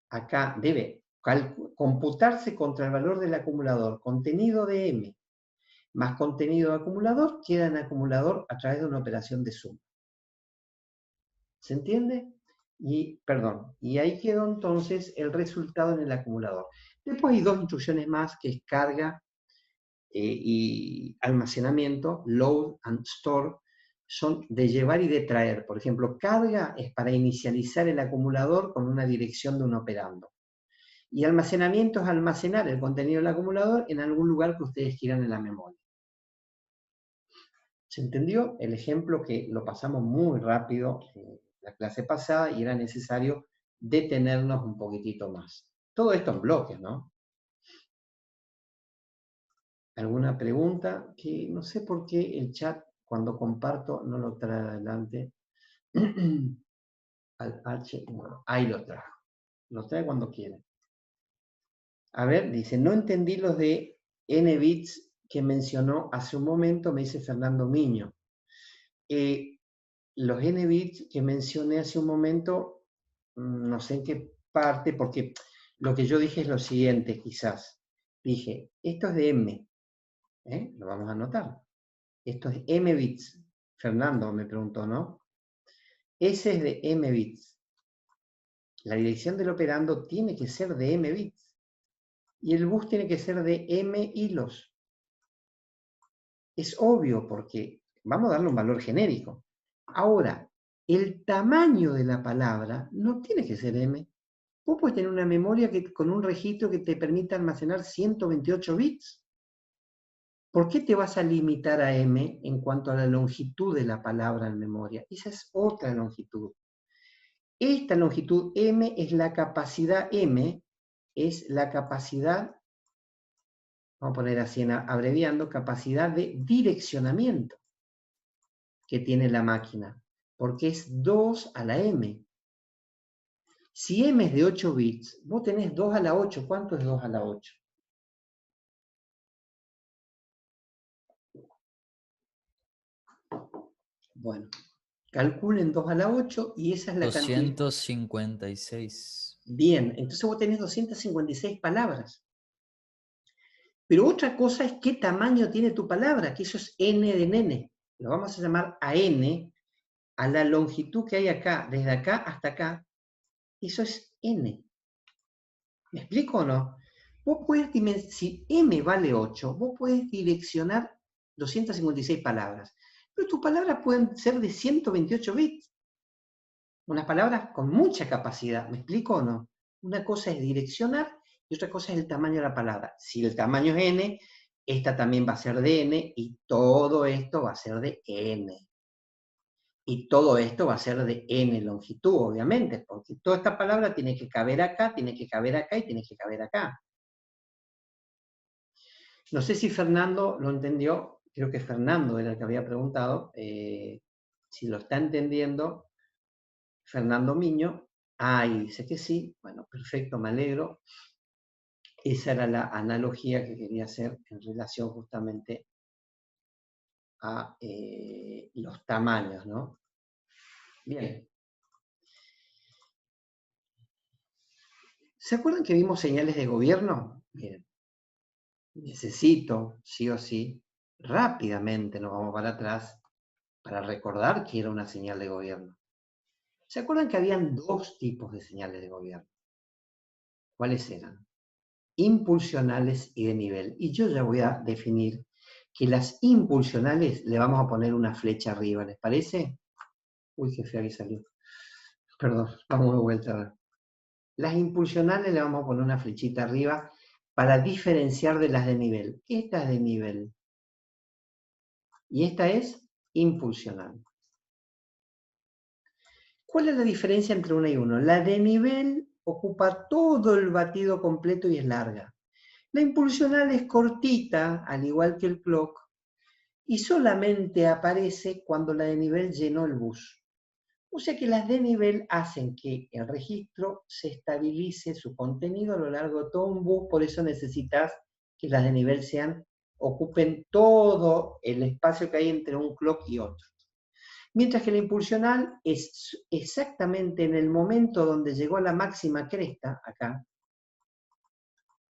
acá, debe computarse contra el valor del acumulador, contenido de M, más contenido de acumulador, queda en acumulador a través de una operación de suma. ¿Se entiende? Y ahí quedó entonces el resultado en el acumulador. Después hay 2 instrucciones más, que es carga y almacenamiento, load and store, son de llevar y de traer. Por ejemplo, carga es para inicializar el acumulador con una dirección de un operando. Y almacenamiento es almacenar el contenido del acumulador en algún lugar que ustedes quieran en la memoria. ¿Se entendió? El ejemplo que lo pasamos muy rápido en la clase pasada y era necesario detenernos un poquitito más. Todo esto en bloques, ¿no? ¿Alguna pregunta? Que no sé por qué el chat, cuando comparto, no lo trae adelante. Al H, bueno, ahí lo trajo. Lo trae cuando quiere. A ver, dice, no entendí los de N bits que mencionó hace un momento, me dice Fernando Miño. Los N bits que mencioné hace un momento, no sé en qué parte, porque lo que yo dije es lo siguiente, quizás. Dije, esto es de M, lo vamos a anotar. Esto es M bits. Fernando me preguntó, ¿no? Ese es de M bits. La dirección del operando tiene que ser de M bits. Y el bus tiene que ser de M hilos. Es obvio porque vamos a darle un valor genérico. Ahora, el tamaño de la palabra no tiene que ser M. Vos puedes tener una memoria con un registro que te permita almacenar 128 bits. ¿Por qué te vas a limitar a M en cuanto a la longitud de la palabra en memoria? Esa es otra longitud. Esta longitud M es la capacidad M, es la capacidad, vamos a poner así abreviando, capacidad de direccionamiento que tiene la máquina, porque es 2 a la M. Si M es de 8 bits, vos tenés 2 a la 8. ¿Cuánto es 2 a la 8? Bueno, calculen 2 a la 8 y esa es la cantidad. 256. Bien, entonces vos tenés 256 palabras. Pero otra cosa es qué tamaño tiene tu palabra, que eso es N de nene. Lo vamos a llamar a N, a la longitud que hay acá, desde acá hasta acá. Eso es N. ¿Me explico o no? Vos podés si M vale 8, vos podés direccionar 256 palabras. Pero tus palabras pueden ser de 128 bits. Unas palabras con mucha capacidad. ¿Me explico o no? Una cosa es direccionar y otra cosa es el tamaño de la palabra. Si el tamaño es N, esta también va a ser de N y todo esto va a ser de N. Y todo esto va a ser de N longitud, obviamente, porque toda esta palabra tiene que caber acá, tiene que caber acá y tiene que caber acá. No sé si Fernando lo entendió, creo que Fernando era el que había preguntado. Si lo está entendiendo, Fernando Miño, y dice que sí, bueno, perfecto, me alegro. Esa era la analogía que quería hacer en relación justamente a los tamaños, ¿no? Bien. ¿Se acuerdan que vimos señales de gobierno? Bien. Necesito, sí o sí, rápidamente nos vamos para atrás para recordar que era una señal de gobierno. ¿Se acuerdan que habían dos tipos de señales de gobierno? ¿Cuáles eran? Impulsionales y de nivel. Y yo ya voy a definir que las impulsionales le vamos a poner una flecha arriba, ¿les parece? Uy, qué fea que salió. Perdón, vamos de vuelta. Las impulsionales le vamos a poner una flechita arriba para diferenciar de las de nivel. Esta es de nivel. Y esta es impulsional. ¿Cuál es la diferencia entre una y uno? La de nivel ocupa todo el batido completo y es larga. La impulsional es cortita, al igual que el clock, y solamente aparece cuando la de nivel llenó el bus. O sea que las de nivel hacen que el registro se estabilice su contenido a lo largo de todo un bus, por eso necesitas que las de nivel ocupen todo el espacio que hay entre un clock y otro. Mientras que la impulsional es exactamente en el momento donde llegó a la máxima cresta, acá,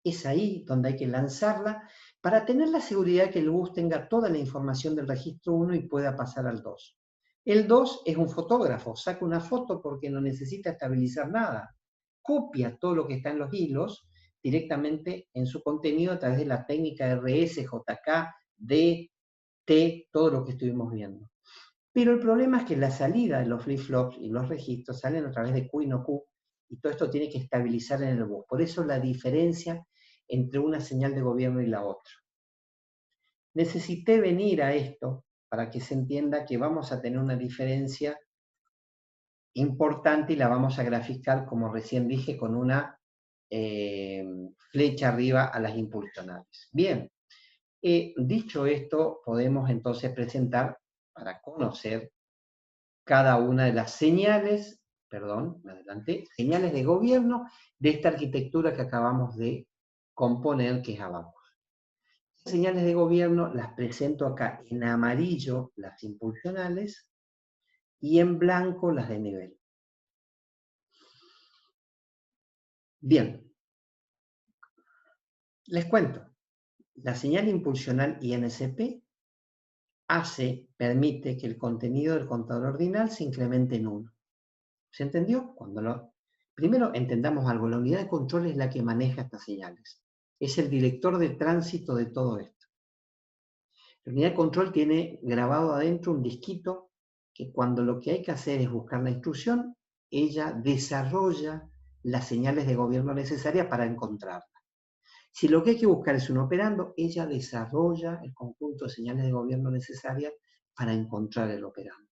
es ahí donde hay que lanzarla para tener la seguridad que el bus tenga toda la información del registro 1 y pueda pasar al 2. El 2 es un fotógrafo, saca una foto porque no necesita estabilizar nada. Copia todo lo que está en los hilos directamente en su contenido a través de la técnica RS, JK, D, T, todo lo que estuvimos viendo. Pero el problema es que la salida de los flip-flops y los registros salen a través de Q y no Q, y todo esto tiene que estabilizar en el bus. Por eso la diferencia entre una señal de gobierno y la otra. Necesité venir a esto para que se entienda que vamos a tener una diferencia importante y la vamos a graficar, como recién dije, con una flecha arriba a las impulsionales. Bien, dicho esto, podemos entonces presentar, para conocer cada una de las señales, perdón, me adelanté, señales de gobierno de esta arquitectura que acabamos de componer, que es Abacus. Señales de gobierno las presento acá en amarillo, las impulsionales, y en blanco las de nivel. Bien, les cuento. La señal impulsional INCP permite que el contenido del contador ordinal se incremente en 1. ¿Se entendió? Primero entendamos algo, la unidad de control es la que maneja estas señales. Es el director de tránsito de todo esto. La unidad de control tiene grabado adentro un disquito que cuando lo que hay que hacer es buscar la instrucción, ella desarrolla las señales de gobierno necesarias para encontrarla. Si lo que hay que buscar es un operando, ella desarrolla el conjunto de señales de gobierno necesarias para encontrar el operando.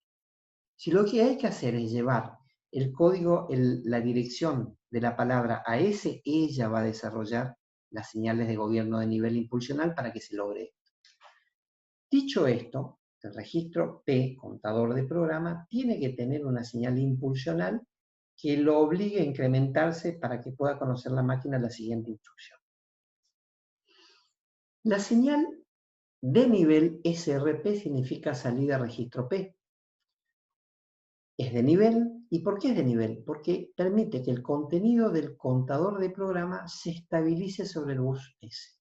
Si lo que hay que hacer es llevar el código, la dirección de la palabra a ese, ella va a desarrollar las señales de gobierno de nivel impulsional para que se logre esto. Dicho esto, el registro P, contador de programa, tiene que tener una señal impulsional que lo obligue a incrementarse para que pueda conocer la máquina la siguiente instrucción. La señal de nivel SRP significa salida registro P. Es de nivel. ¿Y por qué es de nivel? Porque permite que el contenido del contador de programa se estabilice sobre el bus S.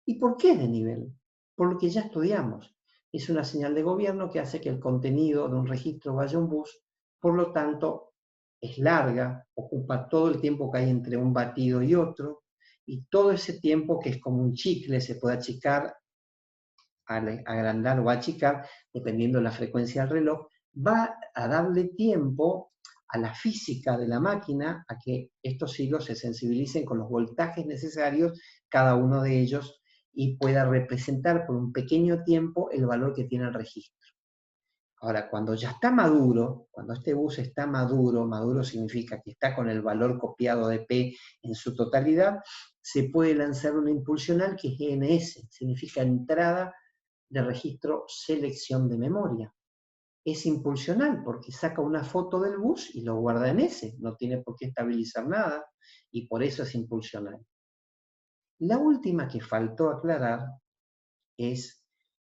¿Y por qué es de nivel? Por lo que ya estudiamos. Es una señal de gobierno que hace que el contenido de un registro vaya a un bus, por lo tanto es larga, ocupa todo el tiempo que hay entre un batido y otro, y todo ese tiempo que es como un chicle, se puede achicar, agrandar o achicar, dependiendo de la frecuencia del reloj, va a darle tiempo a la física de la máquina a que estos hilos se sensibilicen con los voltajes necesarios, cada uno de ellos, y pueda representar por un pequeño tiempo el valor que tiene el registro. Ahora, cuando ya está maduro, cuando este bus está maduro, maduro significa que está con el valor copiado de P en su totalidad, se puede lanzar una impulsional que es ENS, significa entrada de registro selección de memoria. Es impulsional porque saca una foto del bus y lo guarda en S, no tiene por qué estabilizar nada y por eso es impulsional. La última que faltó aclarar es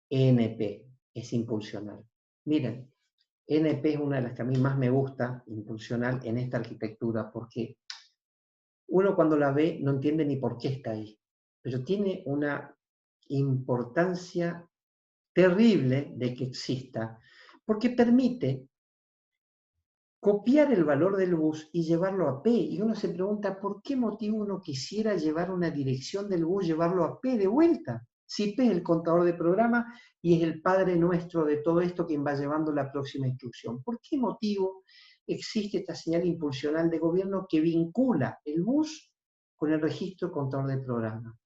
ENP, es impulsional. Miren, ENP es una de las que a mí más me gusta, impulsional, en esta arquitectura, porque uno cuando la ve no entiende ni por qué está ahí, pero tiene una importancia terrible de que exista, porque permite copiar el valor del bus y llevarlo a P. Y uno se pregunta, ¿por qué motivo uno quisiera llevar una dirección del bus, llevarlo a P de vuelta? Si P es el contador de programa y es el padre nuestro de todo esto quien va llevando la próxima instrucción. ¿Por qué motivo existe esta señal impulsional de gobierno que vincula el bus con el registro contador de programa?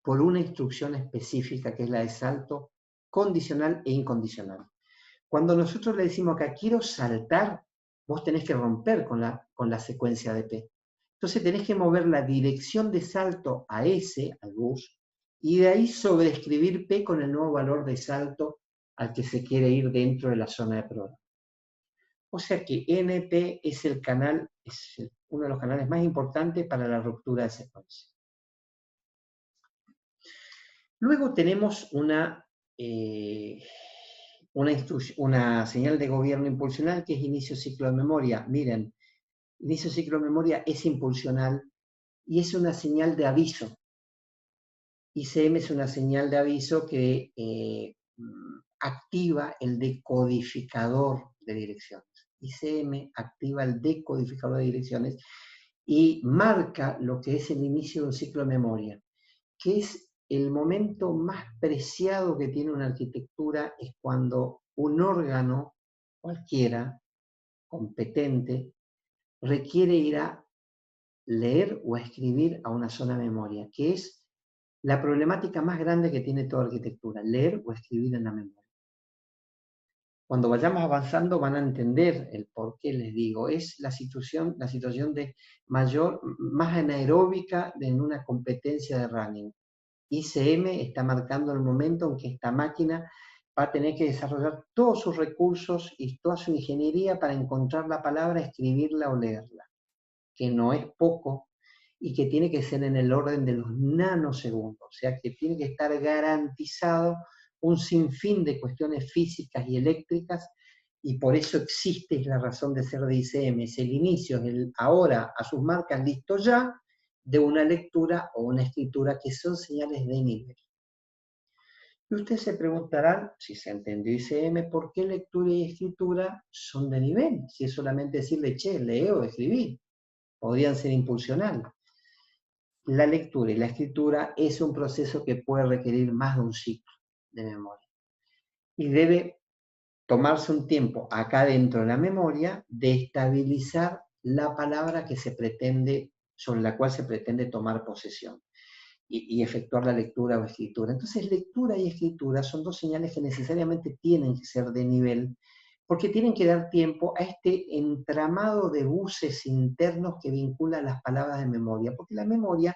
Por una instrucción específica que es la de salto condicional e incondicional. Cuando nosotros le decimos acá, quiero saltar, vos tenés que romper con la secuencia de P. Entonces tenés que mover la dirección de salto a S, al bus, y de ahí sobreescribir P con el nuevo valor de salto al que se quiere ir dentro de la zona de programa. O sea que NP es el canal, es uno de los canales más importantes para la ruptura de secuencia. Luego tenemos una señal de gobierno impulsional que es inicio ciclo de memoria. Miren, inicio ciclo de memoria es impulsional y es una señal de aviso. ICM es una señal de aviso que activa el decodificador de direcciones. ICM activa el decodificador de direcciones y marca lo que es el inicio de un ciclo de memoria, que es el momento más preciado que tiene una arquitectura, es cuando un órgano cualquiera, competente, requiere ir a leer o a escribir a una zona de memoria, que es la problemática más grande que tiene toda arquitectura, leer o escribir en la memoria. Cuando vayamos avanzando van a entender el por qué les digo. Es la situación de más anaeróbica en una competencia de running. ICM está marcando el momento en que esta máquina va a tener que desarrollar todos sus recursos y toda su ingeniería para encontrar la palabra, escribirla o leerla, que no es poco y que tiene que ser en el orden de los nanosegundos, o sea que tiene que estar garantizado un sinfín de cuestiones físicas y eléctricas, y por eso existe, es la razón de ser de ICM, es el inicio, es el ahora a sus marcas, listo ya, de una lectura o una escritura que son señales de nivel. Y ustedes se preguntarán, si se entendió ICM, ¿por qué lectura y escritura son de nivel? Si es solamente decirle, che, lee o escribí, podrían ser impulsionales. La lectura y la escritura es un proceso que puede requerir más de un ciclo de memoria. Y debe tomarse un tiempo acá dentro de la memoria de estabilizar la palabra que se pretende, sobre la cual se pretende tomar posesión y efectuar la lectura o escritura. Entonces, lectura y escritura son dos señales que necesariamente tienen que ser de nivel, porque tienen que dar tiempo a este entramado de buses internos que vincula las palabras de memoria, porque la memoria,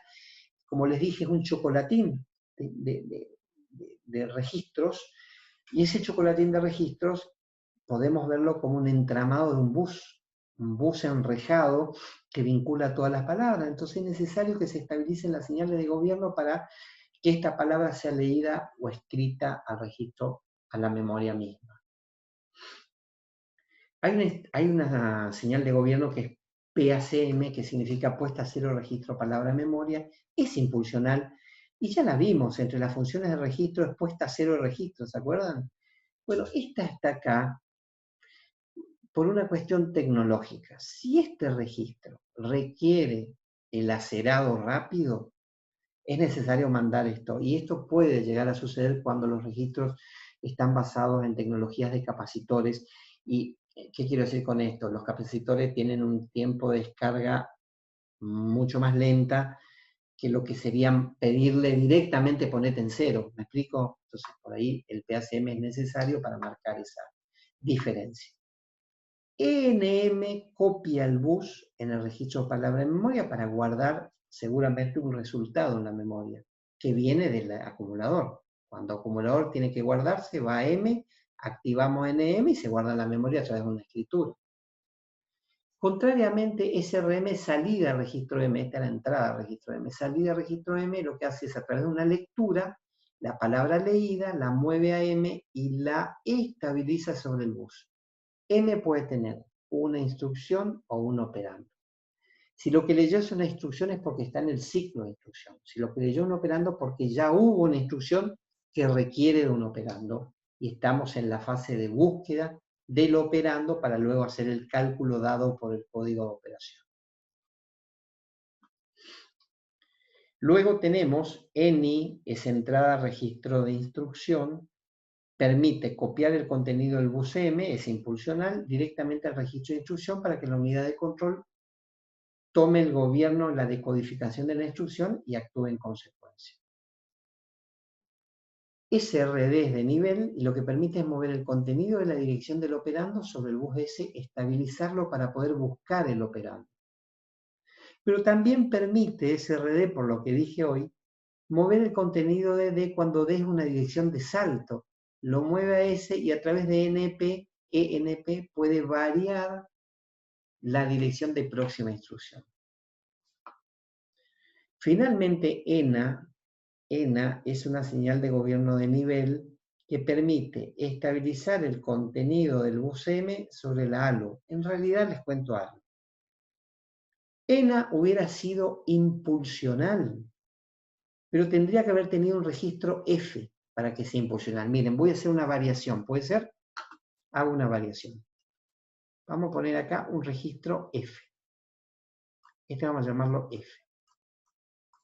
como les dije, es un chocolatín de registros, y ese chocolatín de registros podemos verlo como un entramado de un bus enrejado que vincula todas las palabras. Entonces es necesario que se estabilicen las señales de gobierno para que esta palabra sea leída o escrita al registro, a la memoria misma. Hay una señal de gobierno que es PACM, que significa puesta a cero registro palabra memoria, es impulsional, y ya la vimos, entre las funciones de registro es puesta a cero registro, ¿se acuerdan? Bueno, esta está acá por una cuestión tecnológica. Si este registro requiere el acerado rápido, es necesario mandar esto. Y esto puede llegar a suceder cuando los registros están basados en tecnologías de capacitores. ¿Y qué quiero decir con esto? Los capacitores tienen un tiempo de descarga mucho más lenta que lo que sería pedirle directamente ponete en cero. ¿Me explico? Entonces, por ahí el PACM es necesario para marcar esa diferencia. ENM copia el bus en el registro de palabra en memoria para guardar seguramente un resultado en la memoria, que viene del acumulador. Cuando el acumulador tiene que guardarse, va a M, activamos NM y se guarda en la memoria a través de una escritura. Contrariamente, SRM salida al registro M, esta es la entrada al registro M, salida al registro M, lo que hace es a través de una lectura, la palabra leída la mueve a M y la estabiliza sobre el bus. M puede tener una instrucción o un operando. Si lo que leyó es una instrucción es porque está en el ciclo de instrucción. Si lo que leyó es un operando, porque ya hubo una instrucción que requiere de un operando. Y estamos en la fase de búsqueda del operando para luego hacer el cálculo dado por el código de operación. Luego tenemos ENI, es entrada a registro de instrucción, permite copiar el contenido del bus M, es impulsional, directamente al registro de instrucción para que la unidad de control tome el gobierno en la decodificación de la instrucción y actúe en consecuencia. SRD es de nivel y lo que permite es mover el contenido de la dirección del operando sobre el bus S, estabilizarlo para poder buscar el operando. Pero también permite SRD, por lo que dije hoy, mover el contenido de D cuando D es una dirección de salto. Lo mueve a S y a través de ENP puede variar la dirección de próxima instrucción. Finalmente, ENA es una señal de gobierno de nivel que permite estabilizar el contenido del bus M sobre la ALO. En realidad les cuento algo. ENA hubiera sido impulsional, pero tendría que haber tenido un registro F para que sea impulsional. Miren, voy a hacer una variación. ¿Puede ser? Hago una variación. Vamos a poner acá un registro F. Este vamos a llamarlo F.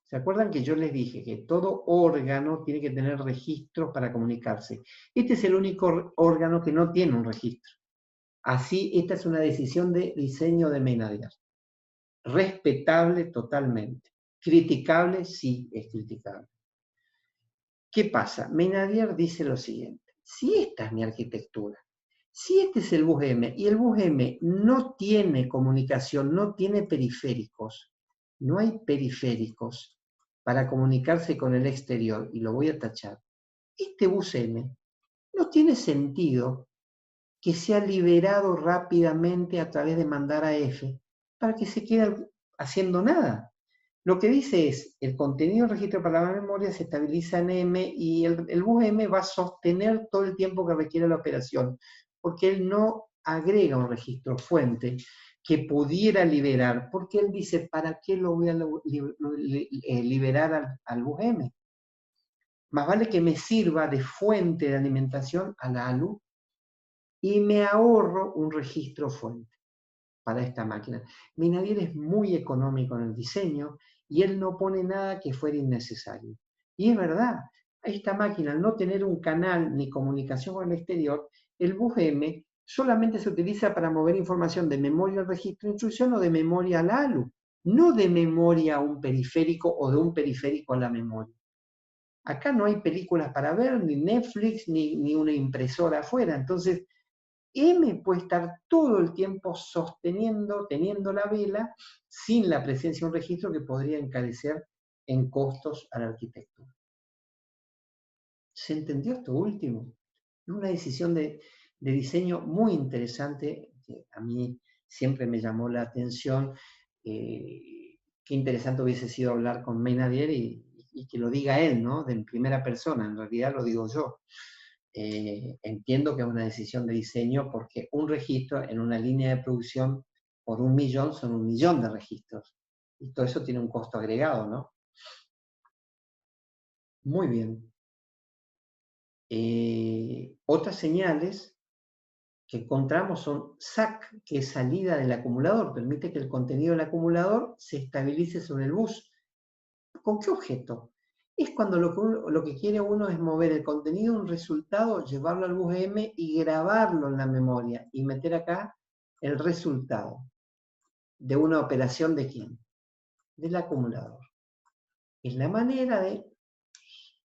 ¿Se acuerdan que yo les dije que todo órgano tiene que tener registros para comunicarse? Este es el único órgano que no tiene un registro. Así, esta es una decisión de diseño de Meinadier. Respetable totalmente. Criticable, sí, es criticable. ¿Qué pasa? Meinadier dice lo siguiente. Si esta es mi arquitectura, Si este es el bus M y el bus M no tiene comunicación, no tiene periféricos, no hay periféricos para comunicarse con el exterior, y lo voy a tachar, este bus M no tiene sentido que sea liberado rápidamente a través de mandar a F para que se quede haciendo nada. Lo que dice es, el contenido del registro para la memoria se estabiliza en M y el bus M va a sostener todo el tiempo que requiere la operación, porque él no agrega un registro fuente que pudiera liberar, porque él dice, ¿para qué lo voy a liberar al bus M? Más vale que me sirva de fuente de alimentación a la ALU y me ahorro un registro fuente para esta máquina. Minadier es muy económico en el diseño y él no pone nada que fuera innecesario. Y es verdad, esta máquina, al no tener un canal ni comunicación con el exterior, el bus M solamente se utiliza para mover información de memoria al registro de instrucción o de memoria al ALU, no de memoria a un periférico o de un periférico a la memoria. Acá no hay películas para ver, ni Netflix, ni una impresora afuera. Entonces, M puede estar todo el tiempo sosteniendo, teniendo la vela, sin la presencia de un registro que podría encarecer en costos a la arquitectura. ¿Se entendió esto último? Es una decisión de diseño muy interesante, que a mí siempre me llamó la atención. Qué interesante hubiese sido hablar con Meinadier y que lo diga él, ¿no? En primera persona, en realidad lo digo yo. Entiendo que es una decisión de diseño porque un registro en una línea de producción por 1 millón son 1 millón de registros. Y todo eso tiene un costo agregado, ¿no? Muy bien. Otras señales que encontramos son SAC, que es salida del acumulador. Permite que el contenido del acumulador se estabilice sobre el bus. ¿Con qué objeto? Es cuando lo que quiere uno es mover el contenido de un resultado, llevarlo al bus M y grabarlo en la memoria y meter acá el resultado de una operación ¿de quién? Del acumulador. Es la manera de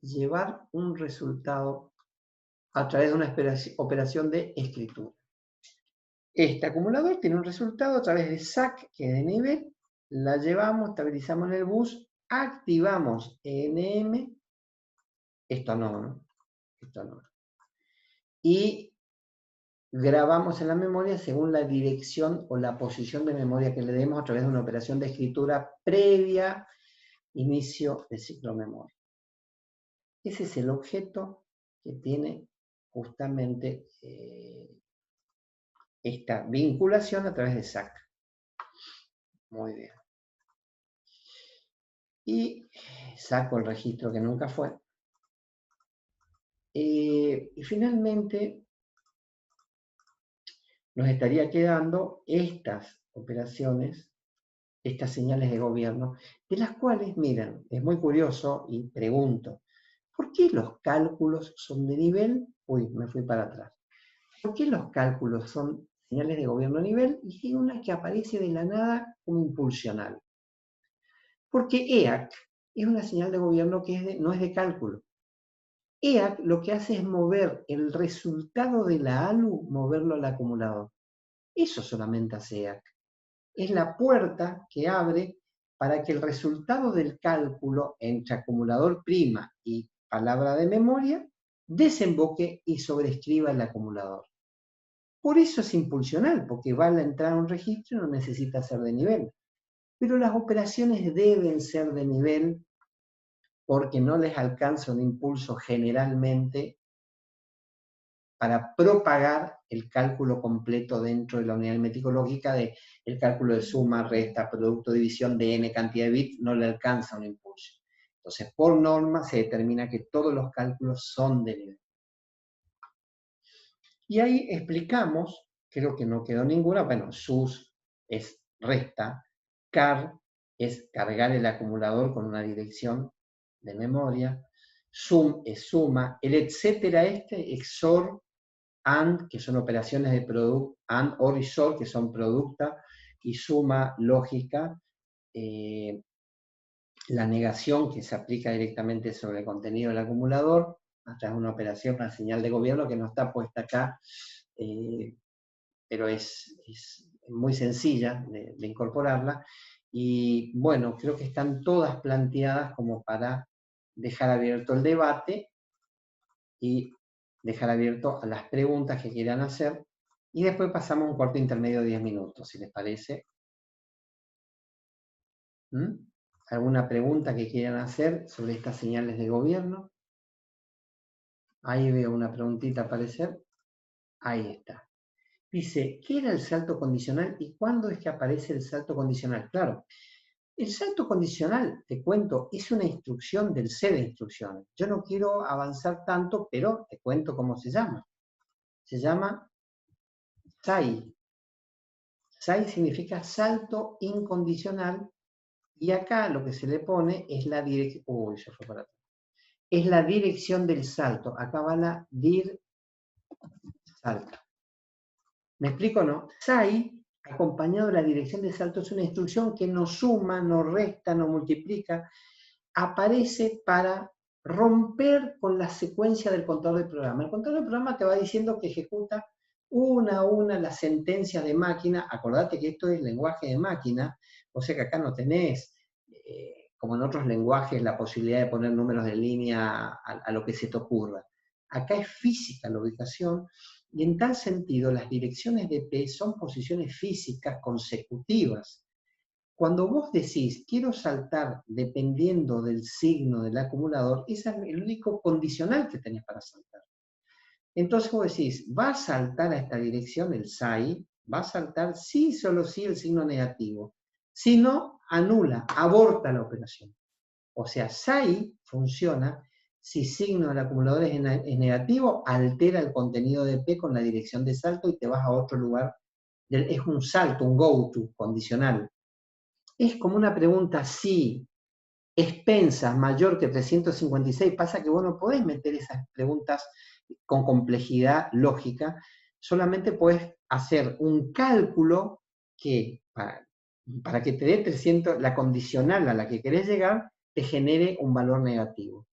llevar un resultado a través de una operación de escritura. Este acumulador tiene un resultado a través de SAC, que es de nivel, la llevamos, estabilizamos en el bus, activamos ENM, esto no, ¿no? Esto no. Y grabamos en la memoria según la dirección o la posición de memoria que le demos a través de una operación de escritura previa inicio de ciclo memoria. Ese es el objeto que tiene justamente esta vinculación a través de SAC. Muy bien. Y saco el registro que nunca fue. Y finalmente nos estaría quedando estas operaciones, estas señales de gobierno, de las cuales, miren, es muy curioso y pregunto, ¿por qué los cálculos son de nivel? Uy, me fui para atrás. ¿Por qué los cálculos son señales de gobierno a nivel y hay una que aparece de la nada como impulsional? Porque EAC es una señal de gobierno que no es de cálculo. EAC lo que hace es mover el resultado de la ALU, moverlo al acumulador. Eso solamente hace EAC. Es la puerta que abre para que el resultado del cálculo entre acumulador prima y palabra de memoria desemboque y sobrescriba el acumulador. Por eso es impulsional, porque va a entrar a un registro y no necesita ser de nivel. Pero las operaciones deben ser de nivel porque no les alcanza un impulso generalmente para propagar el cálculo completo dentro de la unidad meticológica del cálculo de suma, resta, producto, división de n cantidad de bits, no le alcanza un impulso. Entonces, por norma se determina que todos los cálculos son de nivel. Y ahí explicamos, creo que no quedó ninguna, bueno, sus es resta, car es cargar el acumulador con una dirección de memoria, sum es suma, el etcétera XOR, AND, que son operaciones de producto, AND, OR y SOR, que son producta, y suma lógica, la negación que se aplica directamente sobre el contenido del acumulador, a través de una operación, una señal de gobierno que no está puesta acá pero es muy sencilla de incorporarla. Y bueno, creo que están todas planteadas como para dejar abierto el debate y dejar abierto a las preguntas que quieran hacer. Y después pasamos a un cuarto intermedio de 10 minutos, si les parece. ¿Alguna pregunta que quieran hacer sobre estas señales de gobierno? Ahí veo una preguntita aparecer. Ahí está. Dice, ¿qué era el salto condicional y cuándo es que aparece el salto condicional? Claro, el salto condicional, te cuento, es una instrucción del set de instrucciones. Yo no quiero avanzar tanto, pero te cuento cómo se llama. Se llama SAI. SAI significa salto incondicional y acá lo que se le pone es la dirección. Uy, se fue para atrás. Es la dirección del salto. Acá va la dir salto. ¿Me explico o no? SAI, acompañado de la dirección de salto, es una instrucción que no suma, no resta, no multiplica. Aparece para romper con la secuencia del contador de programa. El contador de programa te va diciendo que ejecuta una a una las sentencias de máquina. Acordate que esto es lenguaje de máquina, o sea que acá no tenés, como en otros lenguajes, la posibilidad de poner números de línea a lo que se te ocurra. Acá es física la ubicación, y en tal sentido las direcciones de P son posiciones físicas consecutivas. Cuando vos decís, quiero saltar dependiendo del signo del acumulador, ese es el único condicional que tenés para saltar. Entonces vos decís, ¿va a saltar a esta dirección el SAI? ¿Va a saltar sí, solo sí el signo negativo? Si no, anula, aborta la operación. O sea, SAI funciona si signo del acumulador es negativo, altera el contenido de P con la dirección de salto y te vas a otro lugar. Es un salto, un go-to condicional. Es como una pregunta, si expensas mayor que 356, pasa que vos no podés meter esas preguntas con complejidad lógica, solamente podés hacer un cálculo que, para que te dé 300, la condicional a la que querés llegar, te genere un valor negativo.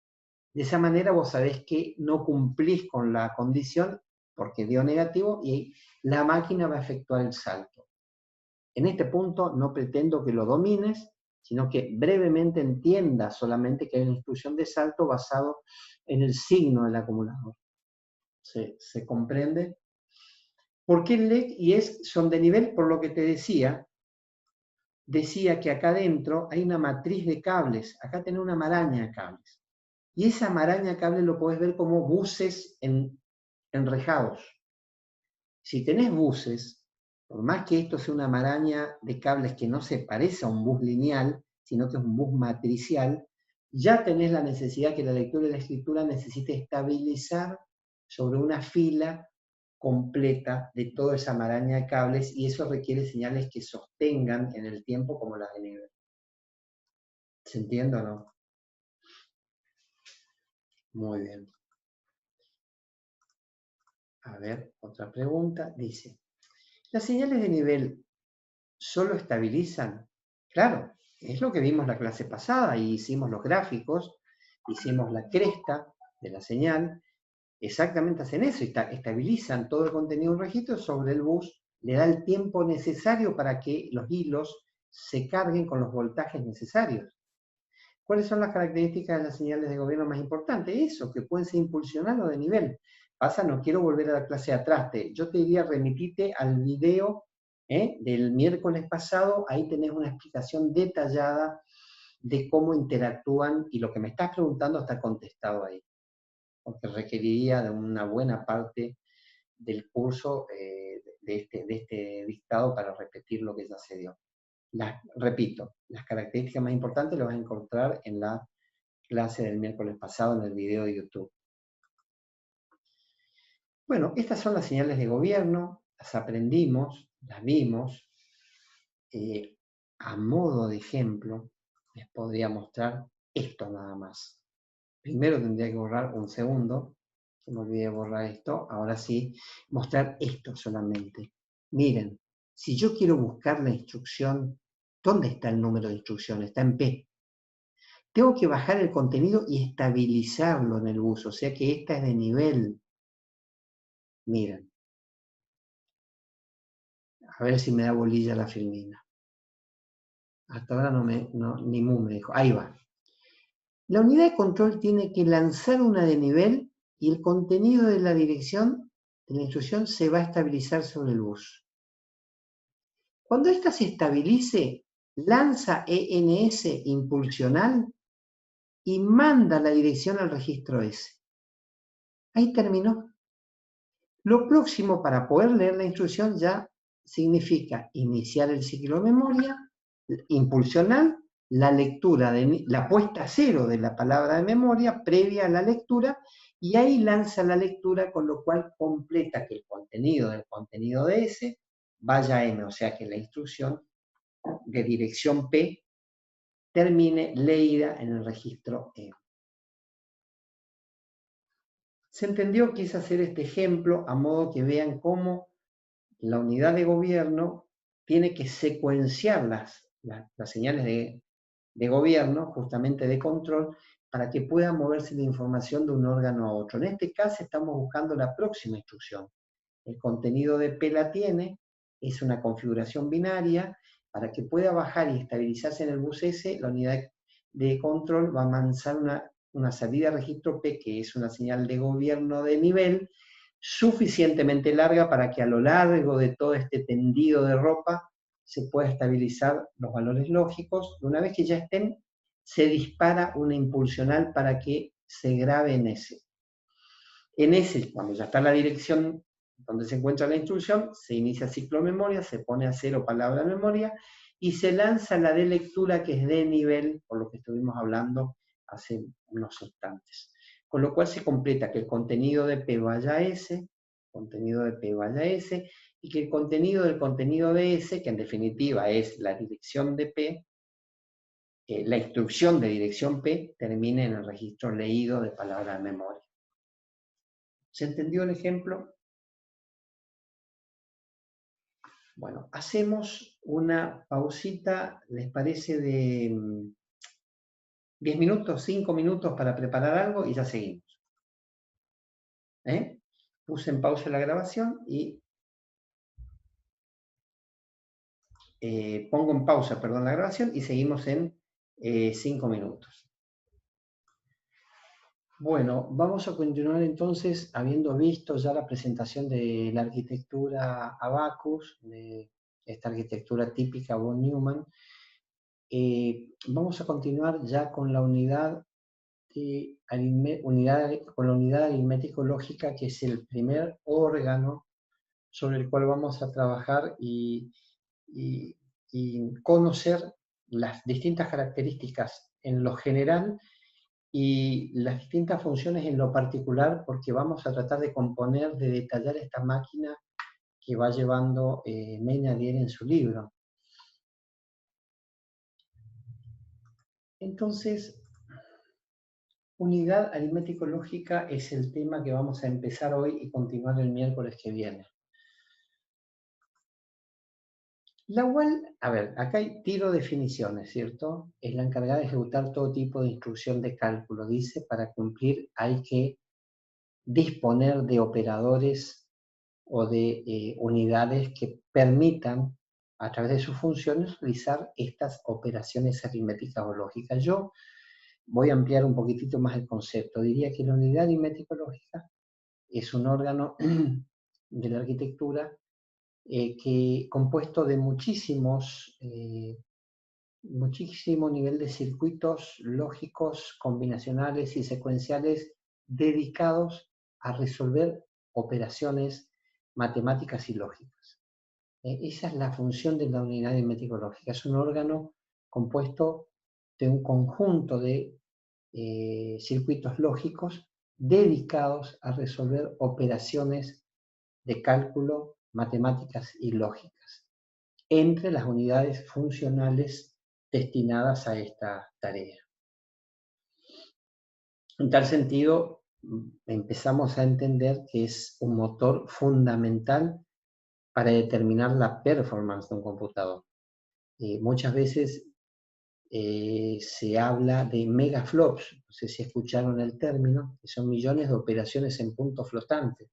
De esa manera vos sabés que no cumplís con la condición porque dio negativo y la máquina va a efectuar el salto. En este punto no pretendo que lo domines, sino que brevemente entiendas solamente que hay una instrucción de salto basado en el signo del acumulador. ¿Se comprende? ¿Por qué el LEC y ESC son de nivel? Por lo que te decía que acá adentro hay una matriz de cables, acá tenés una maraña de cables. Y esa maraña de cables lo podés ver como buses enrejados. Si tenés buses, por más que esto sea una maraña de cables que no se parece a un bus lineal, sino que es un bus matricial, ya tenés la necesidad que la lectura y la escritura necesite estabilizar sobre una fila completa de toda esa maraña de cables, y eso requiere señales que sostengan en el tiempo como las de nivel. ¿Se entiende o no? Muy bien. A ver, otra pregunta. Dice, ¿las señales de nivel solo estabilizan? Claro, es lo que vimos la clase pasada, y hicimos los gráficos, hicimos la cresta de la señal, exactamente hacen eso, estabilizan todo el contenido de un registro sobre el bus, le da el tiempo necesario para que los hilos se carguen con los voltajes necesarios. ¿Cuáles son las características de las señales de gobierno más importantes? Eso, que pueden ser impulsionales o de nivel. Pasa, no quiero volver a la clase de atrás, yo te diría remitirte al video del miércoles pasado, ahí tenés una explicación detallada de cómo interactúan, y lo que me estás preguntando está contestado ahí, porque requeriría de una buena parte del curso de este dictado para repetir lo que ya se dio. Repito, las características más importantes las vas a encontrar en la clase del miércoles pasado en el video de YouTube. Bueno, estas son las señales de gobierno, las aprendimos, las vimos. A modo de ejemplo, les podría mostrar esto nada más. Primero tendría que borrar un segundo, que me olvidé de borrar esto. Ahora sí, mostrar esto solamente. Miren, si yo quiero buscar la instrucción, ¿dónde está el número de instrucción? Está en P. Tengo que bajar el contenido y estabilizarlo en el bus, o sea que esta es de nivel. Miren, A ver si me da bolilla la filmina. Hasta ahora ni mu me dijo. Ahí va. La unidad de control tiene que lanzar una de nivel y el contenido de la dirección de la instrucción se va a estabilizar sobre el bus. Cuando ésta se estabilice, lanza ENS impulsional y manda la dirección al registro S. Ahí terminó. Lo próximo para poder leer la instrucción ya significa iniciar el ciclo de memoria, impulsional, la lectura, la puesta a cero de la palabra de memoria previa a la lectura, y ahí lanza la lectura, con lo cual completa que el contenido del contenido de S vaya a M, o sea que la instrucción de dirección P termine leída en el registro M. Se entendió, quise hacer este ejemplo a modo que vean cómo la unidad de gobierno tiene que secuenciar las señales de gobierno, justamente de control, para que pueda moverse la información de un órgano a otro. En este caso estamos buscando la próxima instrucción. El contenido de P la tiene, es una configuración binaria. Para que pueda bajar y estabilizarse en el bus S, la unidad de control va a lanzar una salida de registro P, que es una señal de gobierno de nivel, suficientemente larga para que a lo largo de todo este tendido de ropa se pueda estabilizar los valores lógicos. Una vez que ya estén, se dispara una impulsional para que se grabe en S. En S, cuando ya está la dirección donde se encuentra la instrucción, se inicia el ciclo de memoria, se pone a cero palabra de memoria y se lanza la de lectura, que es de nivel, por lo que estuvimos hablando hace unos instantes. Con lo cual se completa que el contenido de P vaya a S, contenido de P vaya a S, y que el contenido del contenido de S, que en definitiva es la dirección de P, la instrucción de dirección P, termine en el registro leído de palabra de memoria. ¿Se entendió el ejemplo? Bueno, hacemos una pausita, ¿les parece de 10 minutos, 5 minutos para preparar algo y ya seguimos? Puse en pausa la grabación y pongo en pausa, perdón, la grabación y seguimos en 5 minutos. Bueno, vamos a continuar entonces, habiendo visto ya la presentación de la arquitectura Abaqus, de esta arquitectura típica von Neumann. Vamos a continuar ya con la unidad aritmético-lógica, que es el primer órgano sobre el cual vamos a trabajar y conocer las distintas características en lo general y las distintas funciones en lo particular, porque vamos a tratar de componer, de detallar esta máquina que va llevando Meinadier en su libro. Entonces, unidad aritmético-lógica es el tema que vamos a empezar hoy y continuar el miércoles que viene. La UAL, a ver, acá hay tiro definiciones, ¿cierto? Es la encargada de ejecutar todo tipo de instrucción de cálculo. Dice, para cumplir hay que disponer de operadores o de unidades que permitan, a través de sus funciones, realizar estas operaciones aritméticas o lógicas. Yo voy a ampliar un poquitito más el concepto. Diría que la unidad aritmético-lógica es un órgano de la arquitectura compuesto de muchísimo nivel de circuitos lógicos, combinacionales y secuenciales dedicados a resolver operaciones matemáticas y lógicas. Esa es la función de la unidad aritmético-lógica. Es un órgano compuesto de un conjunto de circuitos lógicos dedicados a resolver operaciones de cálculo, matemáticas y lógicas, entre las unidades funcionales destinadas a esta tarea. En tal sentido, empezamos a entender que es un motor fundamental para determinar la performance de un computador. Muchas veces se habla de megaflops, no sé si escucharon el término, que son millones de operaciones en punto flotante.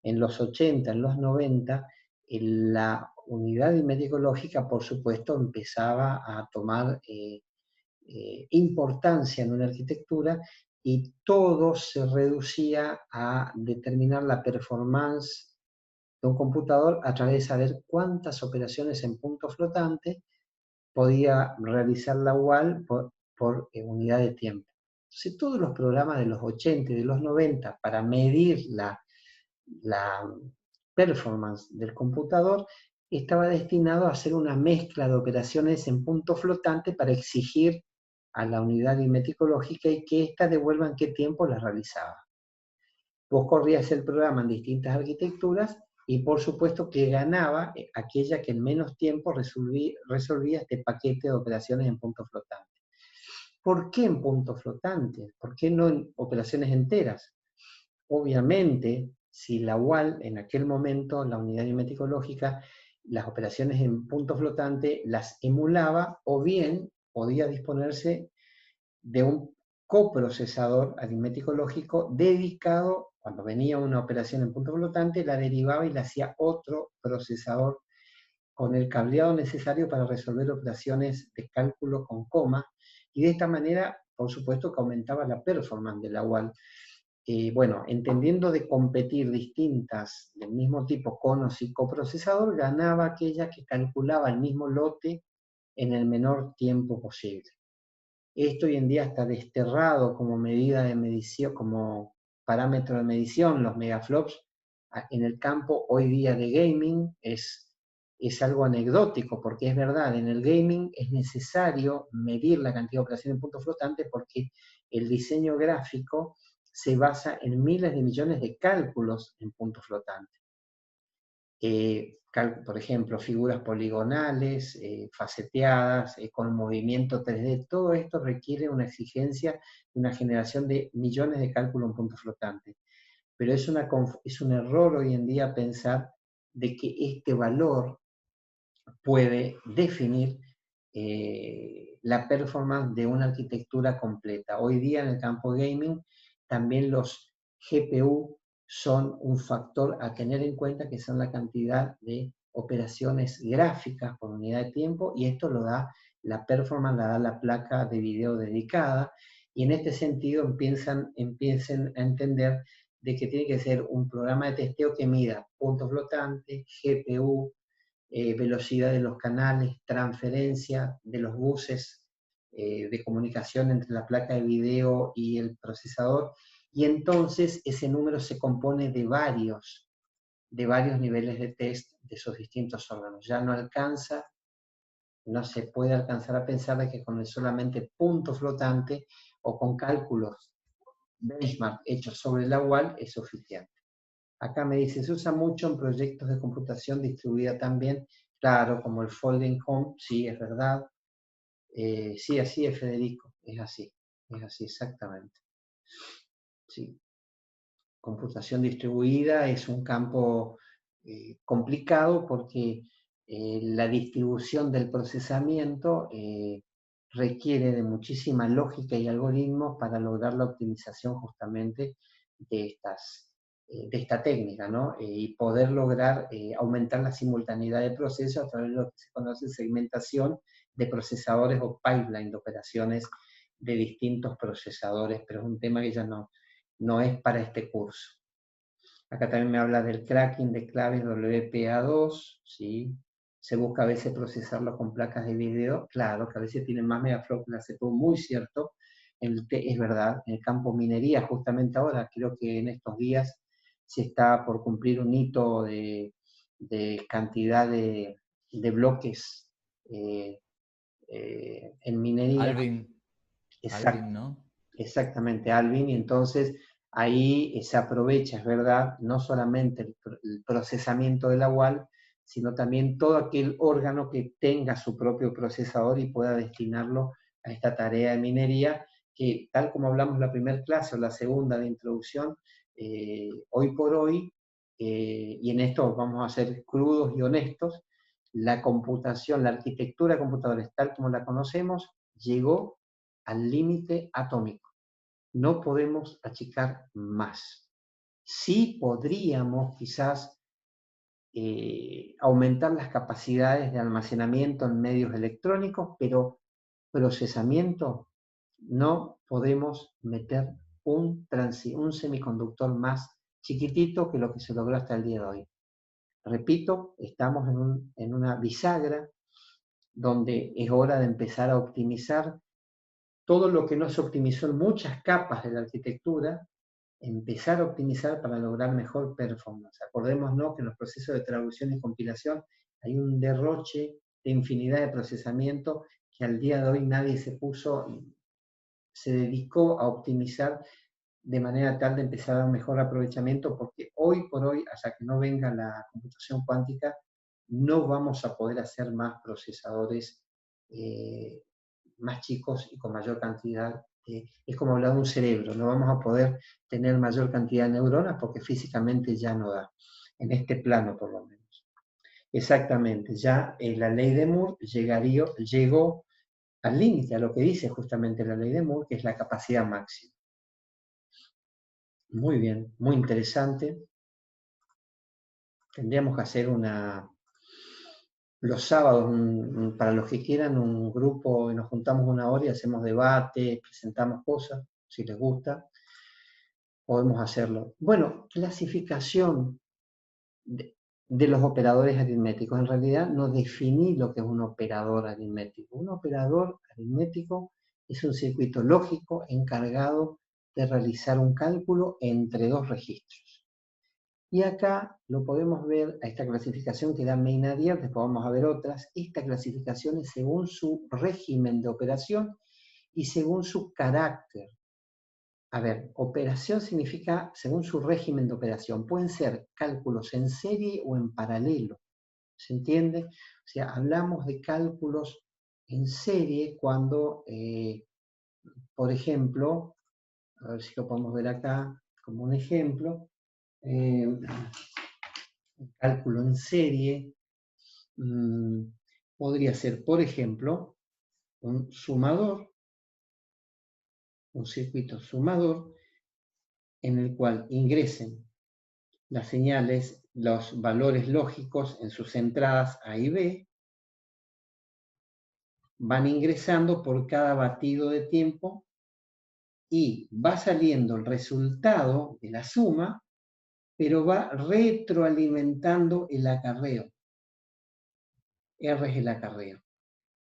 En los 80, en los 90, la unidad aritmética lógica, por supuesto, empezaba a tomar importancia en una arquitectura y todo se reducía a determinar la performance de un computador a través de saber cuántas operaciones en punto flotante podía realizar la UAL por unidad de tiempo. Entonces, todos los programas de los 80 y de los 90 para medir la performance del computador estaba destinado a hacer una mezcla de operaciones en punto flotante para exigir a la unidad aritmética lógica y que ésta devuelva en qué tiempo las realizaba. Vos corrías el programa en distintas arquitecturas y por supuesto que ganaba aquella que en menos tiempo resolvía este paquete de operaciones en punto flotante. ¿Por qué en punto flotante? ¿Por qué no en operaciones enteras? Obviamente, si la UAL en aquel momento, la unidad aritmética lógica, las operaciones en punto flotante las emulaba o bien podía disponerse de un coprocesador aritmético lógico dedicado, cuando venía una operación en punto flotante, la derivaba y la hacía otro procesador con el cableado necesario para resolver operaciones de cálculo con coma, y de esta manera, por supuesto, que aumentaba la performance de la UAL. Bueno, entendiendo de competir distintas del mismo tipo conos y coprocesador, ganaba aquella que calculaba el mismo lote en el menor tiempo posible. Esto hoy en día está desterrado como medida de medición, como parámetro de medición, los megaflops. En el campo hoy día de gaming es algo anecdótico, porque es verdad, en el gaming es necesario medir la cantidad de operaciones en punto flotante porque el diseño gráfico se basa en miles de millones de cálculos en punto flotante. Por ejemplo, figuras poligonales, faceteadas, con movimiento 3D, todo esto requiere una exigencia, una generación de millones de cálculos en punto flotante. Pero es un error hoy en día pensar de que este valor puede definir la performance de una arquitectura completa. Hoy día en el campo gaming también los GPU son un factor a tener en cuenta, que son la cantidad de operaciones gráficas por unidad de tiempo, y esto lo da la performance, la da la placa de video dedicada, y en este sentido empiecen a entender de que tiene que ser un programa de testeo que mida punto flotante, GPU, velocidad de los canales, transferencia de los buses de comunicación entre la placa de video y el procesador, y entonces ese número se compone de varios niveles de test de esos distintos órganos. Ya no se puede alcanzar a pensar de que con el solamente punto flotante o con cálculos benchmark hechos sobre la UAL es suficiente. Acá me dice, se usa mucho en proyectos de computación distribuida también, claro, como el Folding Home, sí, es verdad. Sí, así es, Federico, es así exactamente. Sí. Computación distribuida es un campo complicado porque la distribución del procesamiento requiere de muchísima lógica y algoritmos para lograr la optimización justamente de esta técnica, ¿no? Y poder lograr aumentar la simultaneidad de procesos a través de lo que se conoce segmentación de procesadores o pipeline de operaciones de distintos procesadores, pero es un tema que ya no es para este curso. Acá también me habla del cracking de claves WPA2, ¿sí? Se busca a veces procesarlo con placas de video, claro, que a veces tienen más megaflops que la CPU, muy cierto, es verdad, en el campo minería, justamente ahora, creo que en estos días se está por cumplir un hito de cantidad de bloques en minería. Alvin, ¿no? Exactamente, Alvin, y entonces ahí se aprovecha, es verdad, no solamente el procesamiento de la UAL, sino también todo aquel órgano que tenga su propio procesador y pueda destinarlo a esta tarea de minería, que tal como hablamos la primera clase o la segunda de introducción, hoy por hoy, y en esto vamos a ser crudos y honestos, la computación, la arquitectura de computadores tal como la conocemos, llegó al límite atómico. No podemos achicar más. Sí podríamos quizás aumentar las capacidades de almacenamiento en medios electrónicos, pero procesamiento no podemos meter un semiconductor más chiquitito que lo que se logró hasta el día de hoy. Repito, estamos en una bisagra donde es hora de empezar a optimizar todo lo que no se optimizó en muchas capas de la arquitectura, empezar a optimizar para lograr mejor performance. Acordémonos que en los procesos de traducción y compilación hay un derroche de infinidad de procesamiento que al día de hoy nadie se dedicó a optimizar de manera tal de empezar a dar un mejor aprovechamiento, porque hoy por hoy, hasta que no venga la computación cuántica, no vamos a poder hacer más procesadores más chicos y con mayor cantidad. Es como hablar de un cerebro, no vamos a poder tener mayor cantidad de neuronas porque físicamente ya no da, en este plano por lo menos. Exactamente, ya la ley de Moore llegó al límite, a lo que dice justamente la ley de Moore, que es la capacidad máxima. Muy bien, muy interesante. Tendríamos que hacer los sábados, para los que quieran, un grupo y nos juntamos una hora y hacemos debate, presentamos cosas, si les gusta, podemos hacerlo. Bueno, clasificación de los operadores aritméticos. En realidad no definí lo que es un operador aritmético. Un operador aritmético es un circuito lógico encargado de realizar un cálculo entre dos registros. Y acá lo podemos ver, a esta clasificación que da Maynadier, después vamos a ver otras. Esta clasificación es según su régimen de operación y según su carácter. A ver, operación significa según su régimen de operación. Pueden ser cálculos en serie o en paralelo. ¿Se entiende? O sea, hablamos de cálculos en serie cuando, por ejemplo, a ver si lo podemos ver acá como un ejemplo, cálculo en serie podría ser, por ejemplo, un sumador, un circuito sumador, en el cual ingresen las señales, los valores lógicos en sus entradas A y B, van ingresando por cada batido de tiempo y va saliendo el resultado de la suma, pero va retroalimentando el acarreo. R es el acarreo.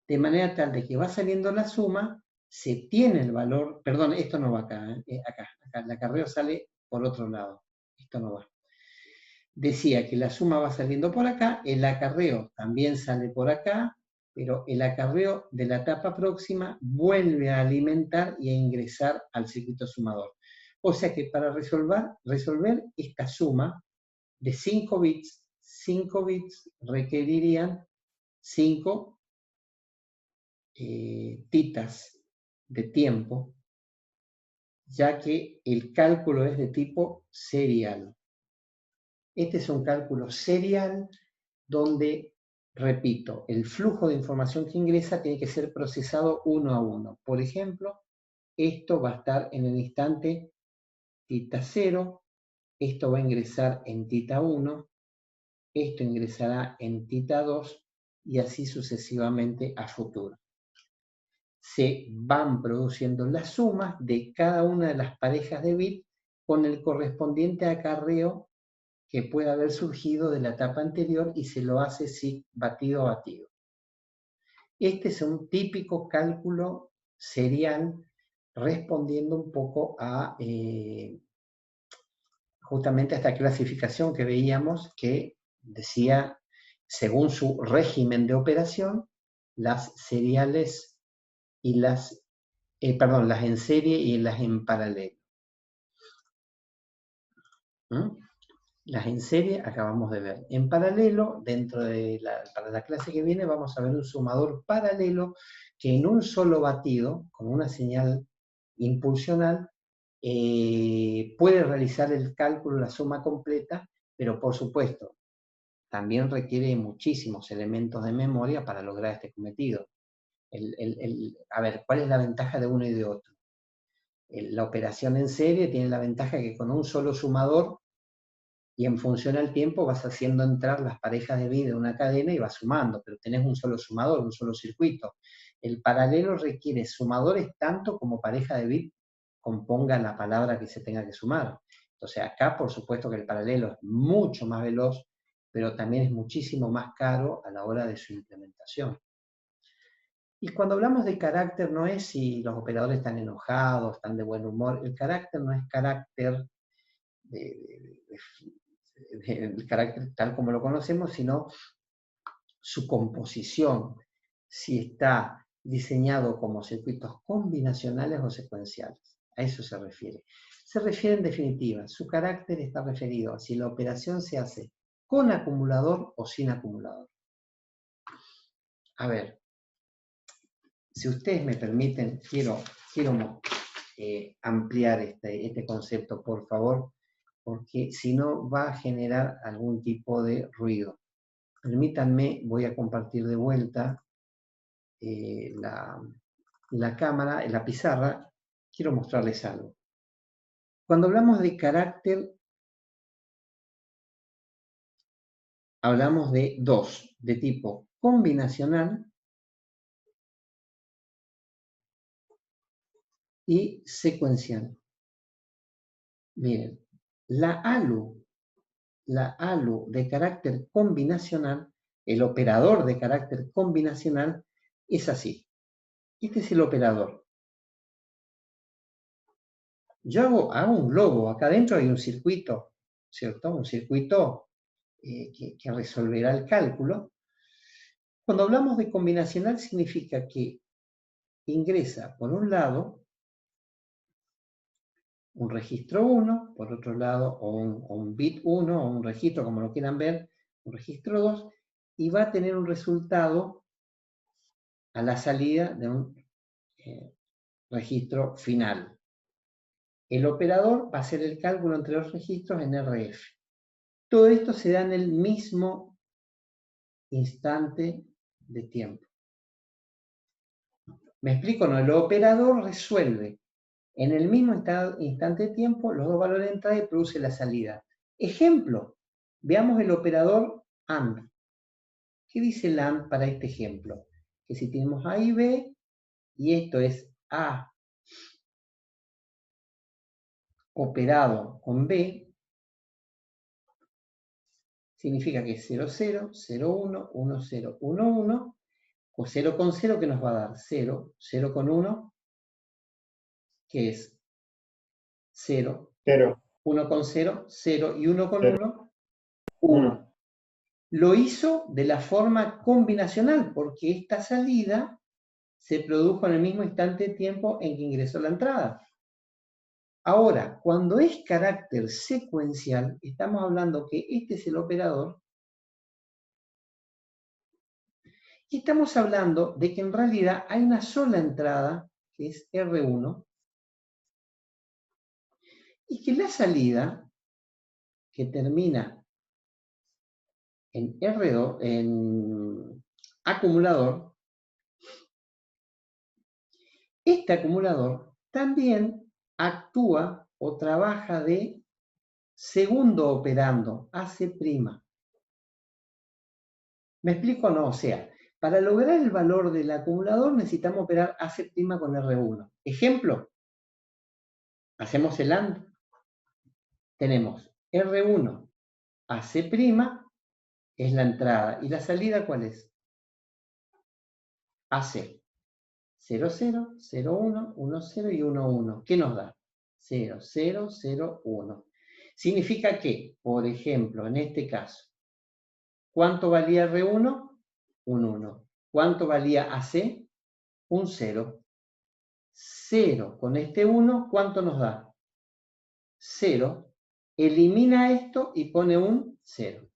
De manera tal de que va saliendo la suma, se tiene el valor, perdón, esto no va acá, acá, el acarreo sale por otro lado, esto no va. Decía que la suma va saliendo por acá, el acarreo también sale por acá, pero el acarreo de la etapa próxima vuelve a alimentar y a ingresar al circuito sumador. O sea que para resolver esta suma de 5 bits requerirían 5 titas de tiempo, ya que el cálculo es de tipo serial. Este es un cálculo serial donde, repito, el flujo de información que ingresa tiene que ser procesado uno a uno. Por ejemplo, esto va a estar en el instante tita 0, esto va a ingresar en tita 1, esto ingresará en tita 2 y así sucesivamente a futuro. Se van produciendo las sumas de cada una de las parejas de bits con el correspondiente acarreo que puede haber surgido de la etapa anterior y se lo hace sí, batido a batido. Este es un típico cálculo serial respondiendo un poco a justamente a esta clasificación que veíamos que decía, según su régimen de operación, las seriales y las en serie y las en paralelo. Las en serie acabamos de ver. En paralelo, para la clase que viene, vamos a ver un sumador paralelo que en un solo batido, con una señal impulsional, puede realizar el cálculo, la suma completa, pero por supuesto, también requiere muchísimos elementos de memoria para lograr este cometido. A ver, ¿cuál es la ventaja de uno y de otro? La operación en serie tiene la ventaja que con un solo sumador y en función al tiempo vas haciendo entrar las parejas de bit en una cadena y vas sumando, pero tenés un solo sumador, un solo circuito. El paralelo requiere sumadores tanto como pareja de bit componga la palabra que se tenga que sumar. Entonces acá, por supuesto que el paralelo es mucho más veloz, pero también es muchísimo más caro a la hora de su implementación. Y cuando hablamos de carácter, no es si los operadores están enojados, están de buen humor. El carácter no es carácter, el carácter tal como lo conocemos, sino su composición, si está diseñado como circuitos combinacionales o secuenciales. A eso se refiere. Se refiere en definitiva, su carácter está referido a si la operación se hace con acumulador o sin acumulador. A ver, si ustedes me permiten, quiero ampliar este concepto, por favor, porque si no va a generar algún tipo de ruido. Permítanme, voy a compartir de vuelta la cámara, la pizarra. Quiero mostrarles algo. Cuando hablamos de carácter, hablamos de dos, de tipo combinacional y secuencial. Miren, la ALU de carácter combinacional, el operador de carácter combinacional, es así. Este es el operador. Yo hago un globo, acá adentro hay un circuito, ¿cierto? Un circuito que resolverá el cálculo. Cuando hablamos de combinacional significa que ingresa por un lado un registro 1, por otro lado, o un bit 1, o un registro, como lo quieran ver, un registro 2, y va a tener un resultado a la salida de un registro final. El operador va a hacer el cálculo entre los registros en RF. Todo esto se da en el mismo instante de tiempo. ¿Me explico? No, el operador resuelve en el mismo instante de tiempo los dos valores de entrada y produce la salida. Ejemplo, veamos el operador AND. ¿Qué dice el AND para este ejemplo? Que si tenemos A y B, y esto es A operado con B, significa que es 0, 0, 0, 1, 1, 0, 1, 1, o 0 con 0, que nos va a dar 0, 0 con 1, que es 0, 0, 1 con 0, 0 y 1 con 0, 1, 1. Lo hizo de la forma combinacional, porque esta salida se produjo en el mismo instante de tiempo en que ingresó la entrada. Ahora, cuando es carácter secuencial, estamos hablando que este es el operador, y estamos hablando de que en realidad hay una sola entrada, que es R1, y que la salida, que termina en R2, en acumulador, este acumulador también actúa o trabaja de segundo operando, AC'. ¿Me explico o no? O sea, para lograr el valor del acumulador necesitamos operar AC' con R1. Ejemplo, hacemos el AND. Tenemos R1, AC', es la entrada. ¿Y la salida cuál es? AC. 0, 0, 0, 1, 1, 0 y 1, 1. ¿Qué nos da? 0, 0, 0, 1. Significa que, por ejemplo, en este caso, ¿cuánto valía R1? Un 1. ¿Cuánto valía AC? Un 0. 0 con este 1, ¿cuánto nos da? 0. Elimina esto y pone un 0.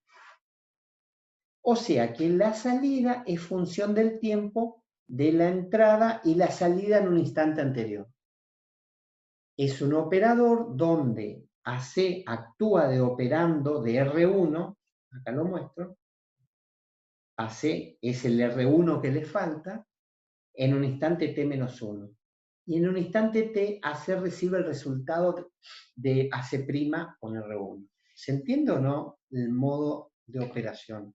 O sea que la salida es función del tiempo de la entrada y la salida en un instante anterior. Es un operador donde AC actúa de operando de R1, acá lo muestro, AC es el R1 que le falta, en un instante T-1. Y en un instante T, AC recibe el resultado de AC' con R1. ¿Se entiende o no el modo de operación?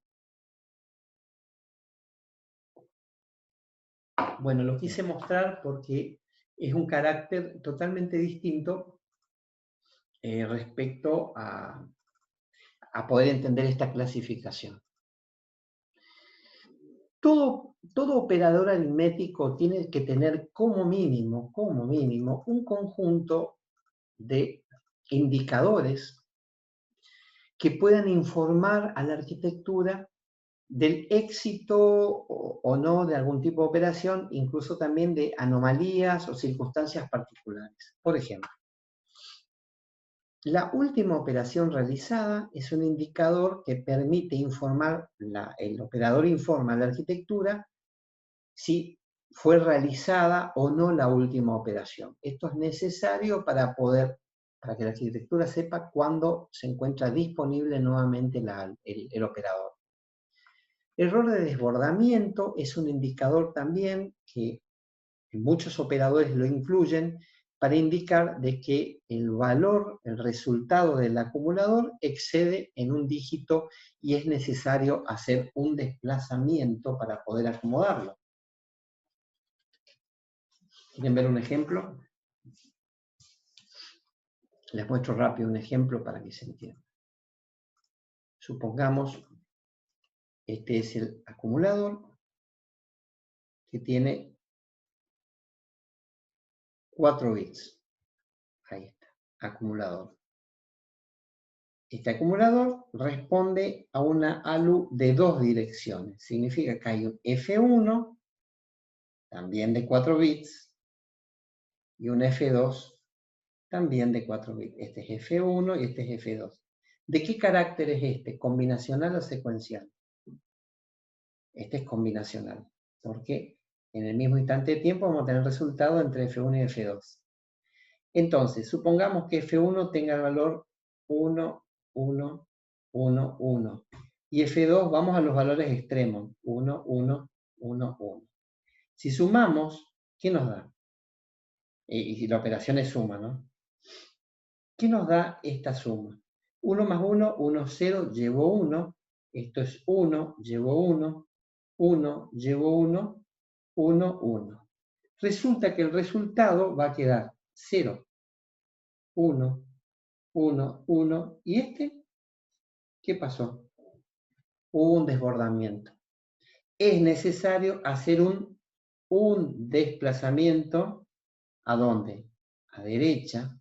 Bueno, lo quise mostrar porque es un carácter totalmente distinto respecto a poder entender esta clasificación. Todo operador aritmético tiene que tener como mínimo, un conjunto de indicadores que puedan informar a la arquitectura del éxito o no de algún tipo de operación, incluso también de anomalías o circunstancias particulares. Por ejemplo, la última operación realizada es un indicador que permite informar, el operador informa a la arquitectura si fue realizada o no la última operación. Esto es necesario para que la arquitectura sepa cuándo se encuentra disponible nuevamente el operador. Error de desbordamiento es un indicador también que muchos operadores lo incluyen para indicar de que el valor, el resultado del acumulador excede en un dígito y es necesario hacer un desplazamiento para poder acomodarlo. ¿Quieren ver un ejemplo? Les muestro rápido un ejemplo para que se entienda. Supongamos, este es el acumulador que tiene 4 bits. Ahí está, acumulador. Este acumulador responde a una ALU de 2 direcciones. Significa que hay un F1, también de 4 bits, y un F2, también de 4 bits. Este es F1 y este es F2. ¿De qué carácter es este? ¿Combinacional o secuencial? Este es combinacional, porque en el mismo instante de tiempo vamos a tener resultado entre F1 y F2. Entonces, supongamos que F1 tenga el valor 1, 1, 1, 1. Y F2, vamos a los valores extremos, 1, 1, 1, 1. Si sumamos, ¿qué nos da? Y la operación es suma, ¿no? ¿Qué nos da esta suma? 1 más 1, 1, 0, llevo 1. Esto es 1, llevo 1. 1, llevo 1, 1, 1. Resulta que el resultado va a quedar 0, 1, 1, 1. ¿Y este? ¿Qué pasó? Hubo un desbordamiento. Es necesario hacer un desplazamiento, ¿a dónde? A derecha,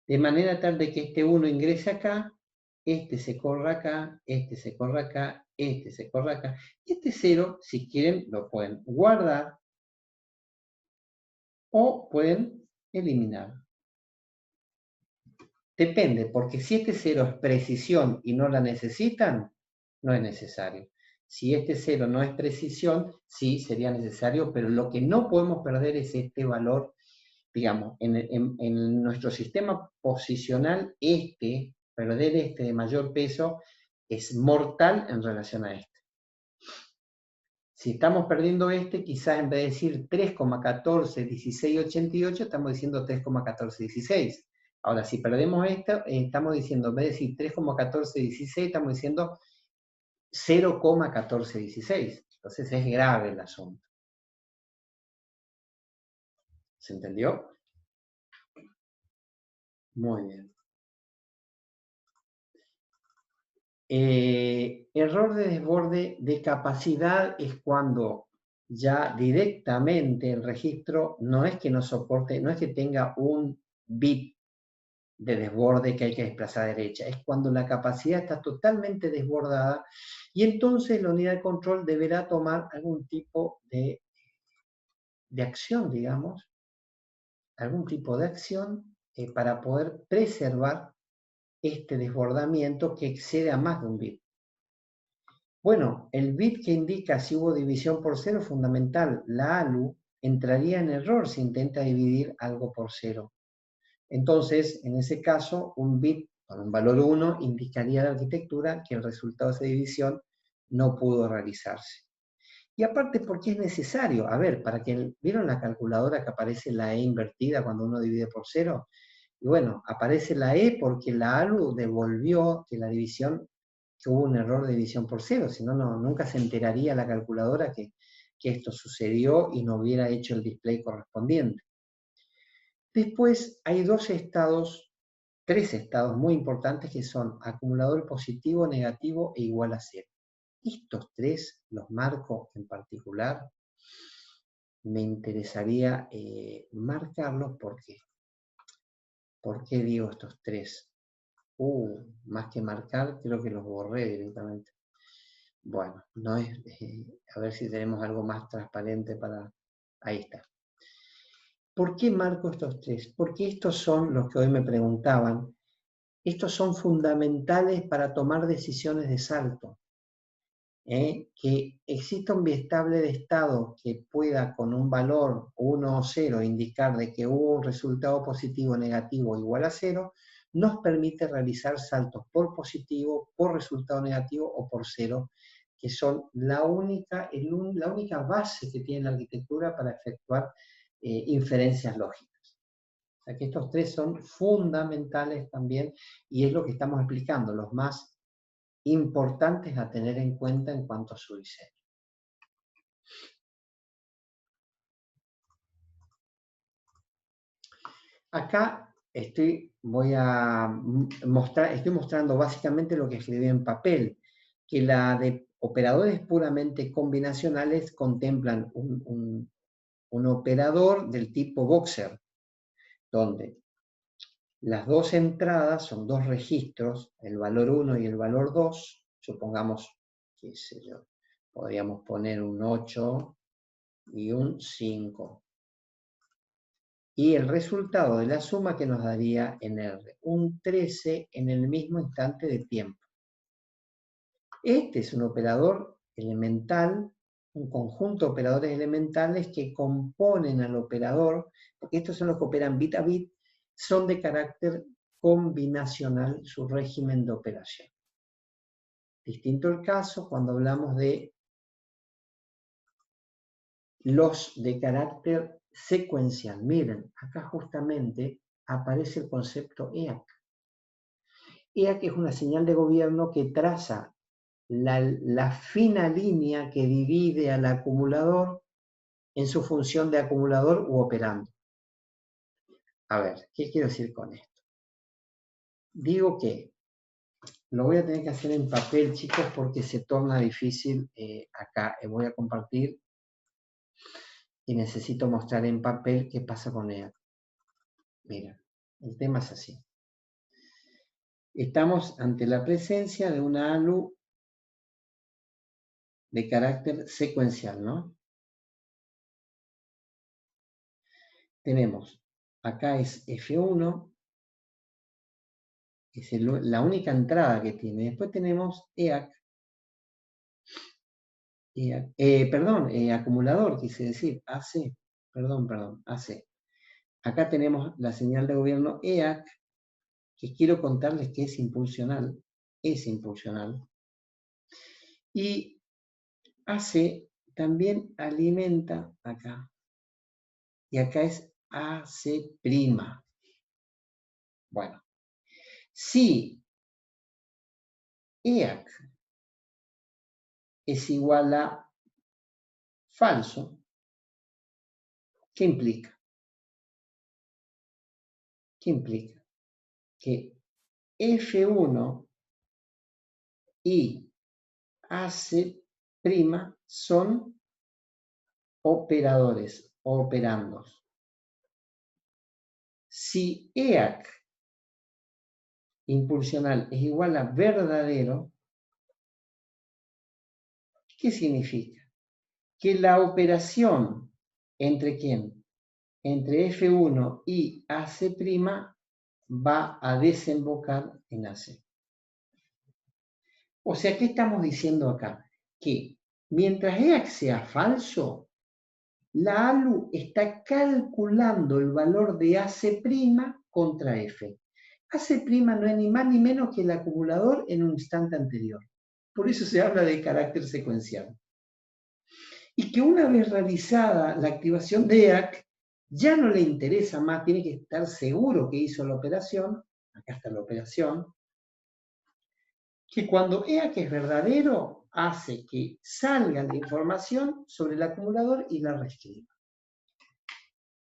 de manera tal de que este 1 ingrese acá, este se corra acá, este se corra acá, este se corra acá. Y este 0, si quieren, lo pueden guardar o pueden eliminar. Depende, porque si este 0 es precisión y no la necesitan, no es necesario. Si este 0 no es precisión, sí sería necesario, pero lo que no podemos perder es este valor, digamos, en nuestro sistema posicional, perder este de mayor peso es mortal en relación a este. Si estamos perdiendo este, quizás en vez de decir 3,141688, estamos diciendo 3,1416. Ahora, si perdemos esto, estamos diciendo, en vez de decir 3,1416, estamos diciendo 0,1416. Entonces es grave el asunto. ¿Se entendió? Muy bien. Error de desborde de capacidad es cuando ya directamente el registro no es que no soporte, no es que tenga un bit de desborde que hay que desplazar a derecha, es cuando la capacidad está totalmente desbordada y entonces la unidad de control deberá tomar algún tipo de acción, digamos, algún tipo de acción para poder preservar este desbordamiento que excede a más de un bit. Bueno, el bit que indica si hubo división por 0 es fundamental. La ALU entraría en error si intenta dividir algo por 0. Entonces, en ese caso, un bit con un valor 1 indicaría a la arquitectura que el resultado de esa división no pudo realizarse. Y aparte, ¿por qué es necesario? A ver, ¿vieron la calculadora que aparece la E invertida cuando uno divide por 0? Y bueno, aparece la E porque la ALU devolvió que la división, que hubo un error de división por 0, si no, nunca se enteraría la calculadora que esto sucedió y no hubiera hecho el display correspondiente. Después hay tres estados muy importantes que son acumulador positivo, negativo e igual a 0. Estos tres los marco en particular. Me interesaría marcarlos porque, ¿por qué digo estos tres? Más que marcar, creo que los borré directamente. Bueno, no es, a ver si tenemos algo más transparente para... Ahí está. ¿Por qué marco estos tres? Porque estos son los que hoy me preguntaban. Estos son fundamentales para tomar decisiones de salto. Que exista un biestable de estado que pueda con un valor 1 o 0 indicar de que hubo un resultado positivo, negativo igual a 0, nos permite realizar saltos por positivo, por resultado negativo o por 0, que son la única base que tiene la arquitectura para efectuar inferencias lógicas. O sea que estos tres son fundamentales también y es lo que estamos explicando, los más importantes a tener en cuenta en cuanto a su diseño. Acá estoy mostrando básicamente lo que escribí en papel, que la de operadores puramente combinacionales contemplan un operador del tipo Boxer, donde las dos entradas son dos registros, el valor 1 y el valor 2, supongamos, qué sé yo, podríamos poner un 8 y un 5. Y el resultado de la suma que nos daría en R, un 13 en el mismo instante de tiempo. Este es un operador elemental, un conjunto de operadores elementales que componen al operador, porque estos son los que operan bit a bit, son de carácter combinacional su régimen de operación. Distinto el caso cuando hablamos de los de carácter secuencial. Miren, acá justamente aparece el concepto EAC. EAC es una señal de gobierno que traza la fina línea que divide al acumulador en su función de acumulador u operando. A ver, ¿qué quiero decir con esto? Digo que lo voy a tener que hacer en papel, chicos, porque se torna difícil acá. Voy a compartir y necesito mostrar en papel qué pasa con EAC. Mira, el tema es así. Estamos ante la presencia de una ALU de carácter secuencial, ¿no? Tenemos, acá es F1, que es la única entrada que tiene. Después tenemos EAC, acumulador, quise decir, AC, perdón, AC. Acá tenemos la señal de gobierno EAC, que quiero contarles que es impulsional. Y AC también alimenta acá. Y acá es AC'. Bueno, si EAC es igual a falso, ¿qué implica? ¿Qué implica? Que F1 y AC' son operadores o operandos. Si EAC impulsional es igual a verdadero, ¿qué significa? Que la operación entre ¿quién? Entre F1 y AC' va a desembocar en AC. O sea, ¿qué estamos diciendo acá? Que mientras EAC sea falso, la ALU está calculando el valor de AC' contra F. AC' no es ni más ni menos que el acumulador en un instante anterior. Por eso se habla de carácter secuencial. Y que una vez realizada la activación de EAC, ya no le interesa más, tiene que estar seguro que hizo la operación, acá está la operación, que cuando EAC es verdadero, hace que salga la información sobre el acumulador y la reescriba.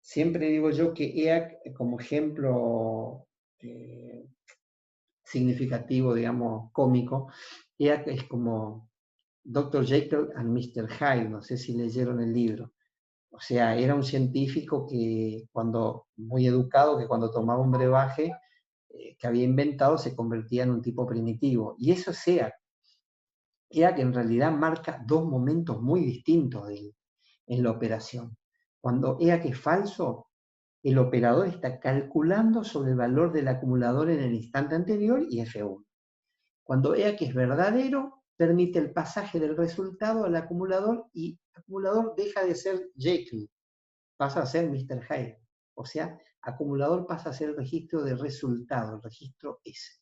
Siempre digo yo que EAC, como ejemplo significativo, digamos, cómico, EAC es como Dr. Jekyll and Mr. Hyde, no sé si leyeron el libro. O sea, era un científico que muy educado, que cuando tomaba un brebaje que había inventado se convertía en un tipo primitivo. Y eso es EAC. EAC en realidad marca dos momentos muy distintos en la operación. Cuando EAC es falso, el operador está calculando sobre el valor del acumulador en el instante anterior y F1. Cuando EAC es verdadero, permite el pasaje del resultado al acumulador y el acumulador deja de ser Jekyll, pasa a ser Mr. Hyde. O sea, acumulador pasa a ser el registro de resultado, el registro S.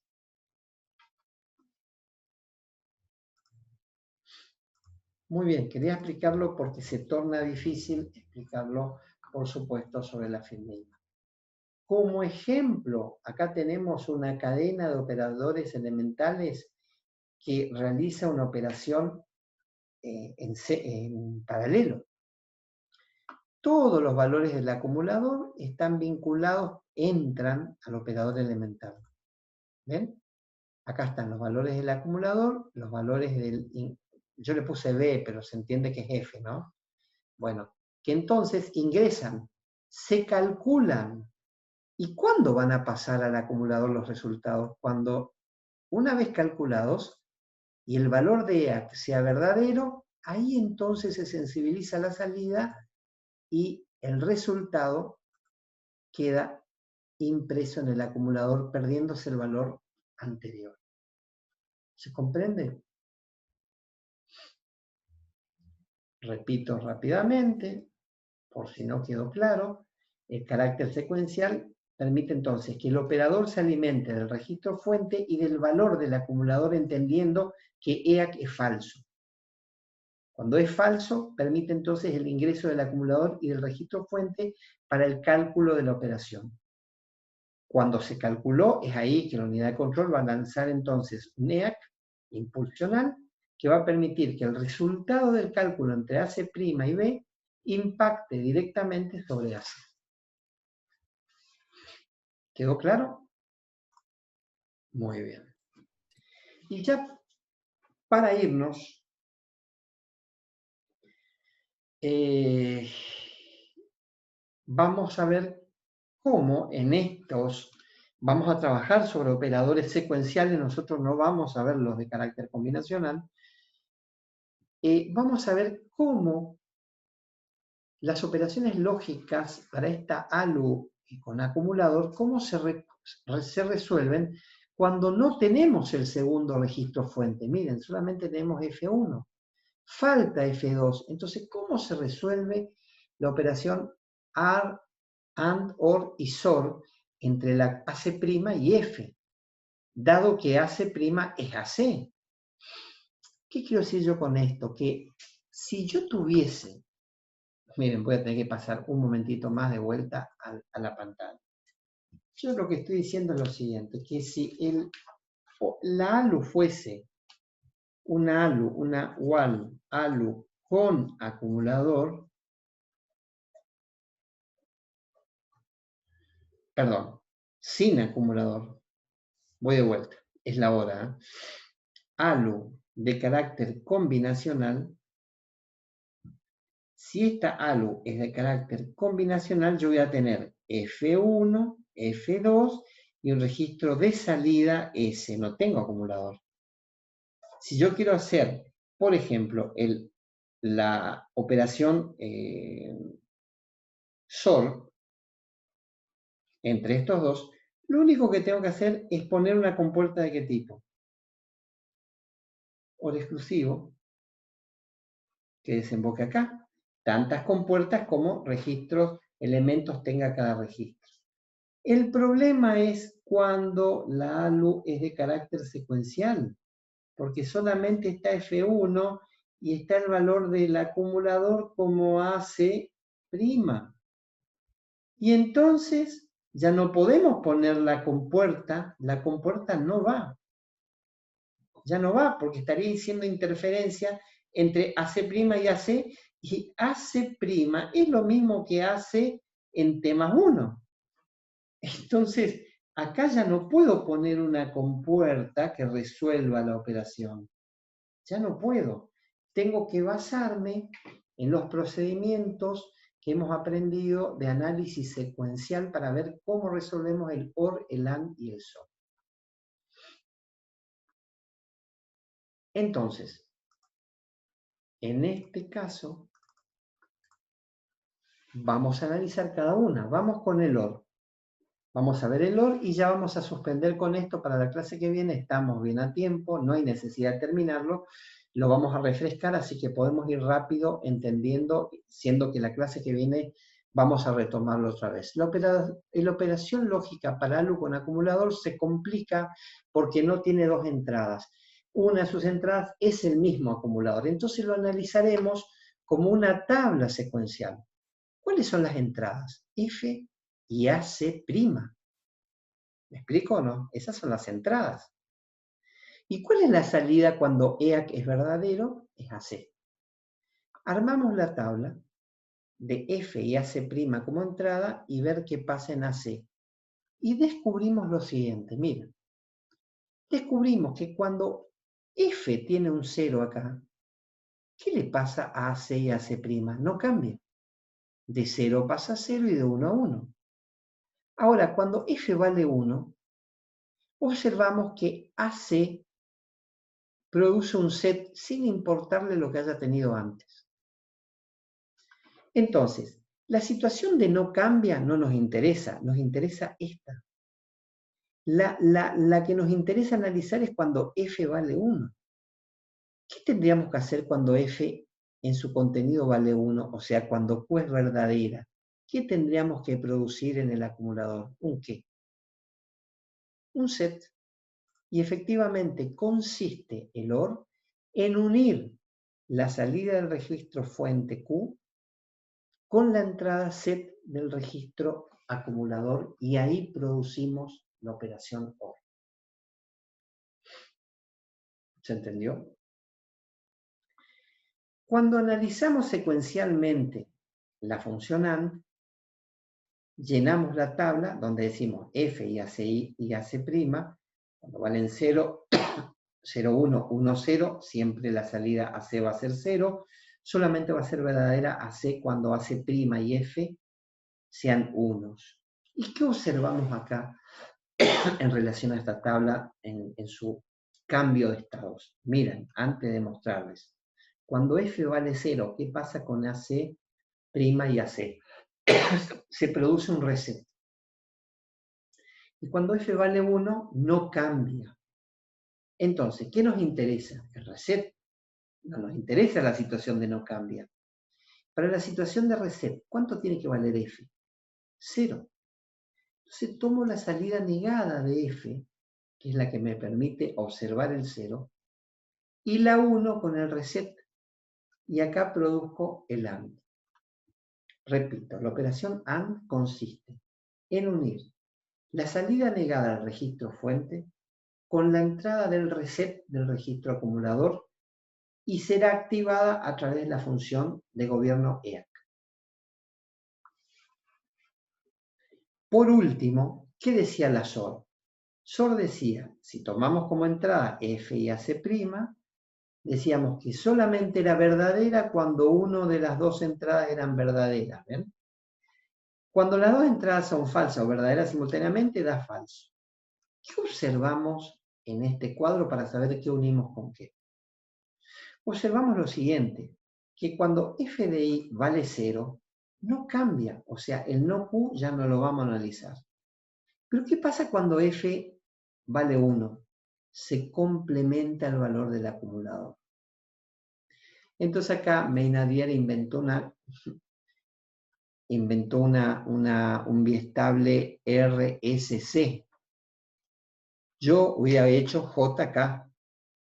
Muy bien, quería explicarlo porque se torna difícil explicarlo, por supuesto, sobre la FINMIA. Como ejemplo, acá tenemos una cadena de operadores elementales que realiza una operación en paralelo. Todos los valores del acumulador están vinculados, entran al operador elemental. ¿Ven? Acá están los valores del acumulador, los valores del... Yo le puse B, pero se entiende que es F, ¿no? Bueno, que entonces ingresan, se calculan. ¿Y cuándo van a pasar al acumulador los resultados? Cuando, una vez calculados, y el valor de EAC sea verdadero, ahí entonces se sensibiliza la salida y el resultado queda impreso en el acumulador, perdiéndose el valor anterior. ¿Se comprende? Repito rápidamente, por si no quedó claro, el carácter secuencial permite entonces que el operador se alimente del registro fuente y del valor del acumulador entendiendo que EAC es falso. Cuando es falso, permite entonces el ingreso del acumulador y del registro fuente para el cálculo de la operación. Cuando se calculó, es ahí que la unidad de control va a lanzar entonces un EAC impulsional que va a permitir que el resultado del cálculo entre AC' y B impacte directamente sobre AC. ¿Quedó claro? Muy bien. Y ya para irnos, vamos a ver cómo en estos vamos a trabajar sobre operadores secuenciales, nosotros no vamos a ver los de carácter combinacional. Vamos a ver cómo las operaciones lógicas para esta ALU con acumulador, cómo se resuelven cuando no tenemos el segundo registro fuente. Miren, solamente tenemos F1, falta F2. Entonces, ¿cómo se resuelve la operación AR, AND, OR y SOR entre la AC' y F? Dado que AC' es AC. ¿Qué quiero decir yo con esto? Que si yo tuviese... Miren, voy a tener que pasar un momentito más de vuelta a la pantalla. Yo lo que estoy diciendo es lo siguiente, que si la ALU fuese una ALU, una WAL ALU con acumulador, perdón, sin acumulador, voy de vuelta, es la hora, ALU de carácter combinacional. Si esta ALU es de carácter combinacional, yo voy a tener F1, F2 y un registro de salida S. No tengo acumulador. Si yo quiero hacer, por ejemplo, la operación SOR entre estos dos, lo único que tengo que hacer es poner una compuerta de qué tipo. OR exclusivo que desemboque acá. Tantas compuertas como registros, elementos tenga cada registro. El problema es cuando la ALU es de carácter secuencial, porque solamente está F1 y está el valor del acumulador como AC'. Y entonces ya no podemos poner la compuerta no va. Ya no va, porque estaría haciendo interferencia entre AC' y AC, y AC' es lo mismo que AC en T más 1. Entonces, acá ya no puedo poner una compuerta que resuelva la operación. Ya no puedo. Tengo que basarme en los procedimientos que hemos aprendido de análisis secuencial para ver cómo resolvemos el OR, el AND y el SOR. Entonces, en este caso, vamos a analizar cada una. Vamos con el OR. Vamos a ver el OR y ya vamos a suspender con esto para la clase que viene. Estamos bien a tiempo, no hay necesidad de terminarlo. Lo vamos a refrescar, así que podemos ir rápido entendiendo, siendo que la clase que viene vamos a retomarlo otra vez. La operación lógica para ALU con acumulador se complica porque no tiene dos entradas. Una de sus entradas es el mismo acumulador. Entonces lo analizaremos como una tabla secuencial. ¿Cuáles son las entradas? F y AC'. ¿Me explico o no? Esas son las entradas. ¿Y cuál es la salida cuando EAC es verdadero? Es AC. Armamos la tabla de F y AC' como entrada y ver qué pasa en AC. Y descubrimos lo siguiente, miren. Descubrimos que cuando F tiene un 0 acá, ¿qué le pasa a AC y AC'? No cambia. De 0 pasa a 0 y de 1 a 1. Ahora, cuando F vale 1, observamos que AC produce un set sin importarle lo que haya tenido antes. Entonces, la situación de no cambia no nos interesa esta. La que nos interesa analizar es cuando F vale 1. ¿Qué tendríamos que hacer cuando F en su contenido vale 1? O sea, cuando Q es verdadera. ¿Qué tendríamos que producir en el acumulador? ¿Un qué? Un set. Y efectivamente consiste el OR en unir la salida del registro fuente Q con la entrada set del registro acumulador y ahí producimos la operación OR. ¿Se entendió? Cuando analizamos secuencialmente la función AND, llenamos la tabla donde decimos F y AC', cuando valen 0, 0, 1, 1, 0, siempre la salida AC va a ser 0, solamente va a ser verdadera AC cuando AC' y F sean unos. ¿Y qué observamos acá en relación a esta tabla en su cambio de estados? Miren, antes de mostrarles, cuando F vale 0, ¿qué pasa con AC' y AC? Se produce un reset. Y cuando F vale 1, no cambia. Entonces, ¿qué nos interesa? El reset. No nos interesa la situación de no cambia. Para la situación de reset, ¿cuánto tiene que valer F? 0. Entonces tomo la salida negada de F, que es la que me permite observar el 0, y la uno con el reset. Y acá produzco el AND. Repito, la operación AND consiste en unir la salida negada del registro fuente con la entrada del reset del registro acumulador y será activada a través de la función de gobierno EAC. Por último, ¿qué decía la SOR? SOR decía, si tomamos como entrada F y AC', decíamos que solamente era verdadera cuando una de las dos entradas eran verdaderas. ¿Ven? Cuando las dos entradas son falsas o verdaderas simultáneamente, da falso. ¿Qué observamos en este cuadro para saber qué unimos con qué? Observamos lo siguiente, que cuando f de i vale 0, no cambia, o sea, el no q ya no lo vamos a analizar. Pero ¿qué pasa cuando f vale 1? Se complementa el valor del acumulador. Entonces acá Meinadier inventó un biestable RSC. Yo hubiera hecho JK,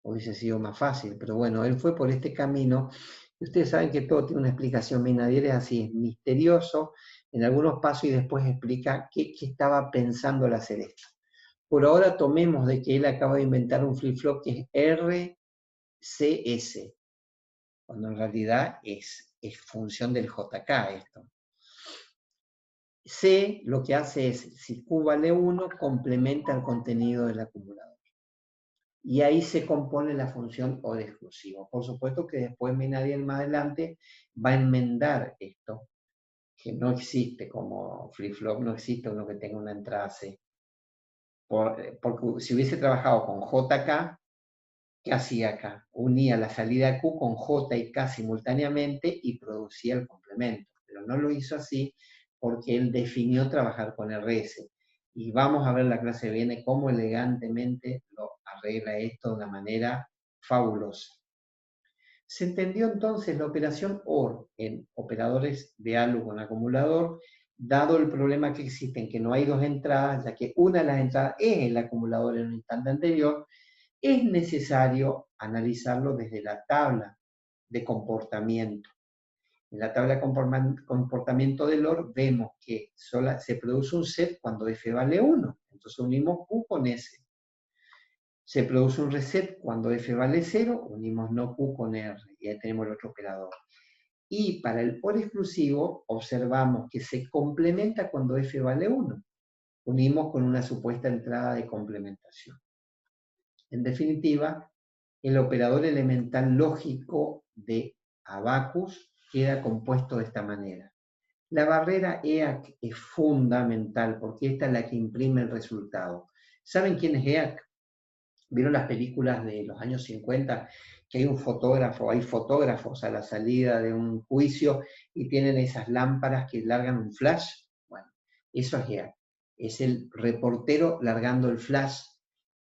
hubiese sido más fácil, pero bueno, él fue por este camino. Y ustedes saben que todo tiene una explicación. Meinadier es así, es misterioso, en algunos pasos y después explica qué estaba pensando al hacer esto. Por ahora tomemos de que él acaba de inventar un flip-flop que es RCS, cuando en realidad es función del JK esto. C lo que hace es, si Q vale 1, complementa el contenido del acumulador. Y ahí se compone la función O de exclusivo. Por supuesto que después Menadiel más adelante va a enmendar esto, que no existe como flip-flop, no existe uno que tenga una entrada C. Porque si hubiese trabajado con JK, ¿qué hacía acá? Unía la salida Q con J y K simultáneamente y producía el complemento. Pero no lo hizo así porque él definió trabajar con RS. Y vamos a ver la clase que viene cómo elegantemente lo arregla esto de una manera fabulosa. Se entendió entonces la operación OR en operadores de ALU con acumulador, dado el problema que existen, que no hay dos entradas, ya que una de las entradas es el acumulador en un instante anterior, es necesario analizarlo desde la tabla de comportamiento. En la tabla de comportamiento del OR vemos que se produce un set cuando F vale 1, entonces unimos Q con S. Se produce un reset cuando F vale 0, unimos no Q con R, y ahí tenemos el otro operador. Y para el OR exclusivo observamos que se complementa cuando F vale 1. Unimos con una supuesta entrada de complementación. En definitiva, el operador elemental lógico de Abacus queda compuesto de esta manera. La barrera EAC es fundamental porque esta es la que imprime el resultado. ¿Saben quién es EAC? ¿Vieron las películas de los años 50 que hay un fotógrafo, hay fotógrafos a la salida de un juicio y tienen esas lámparas que largan un flash? Bueno, eso es EAC. Es el reportero largando el flash,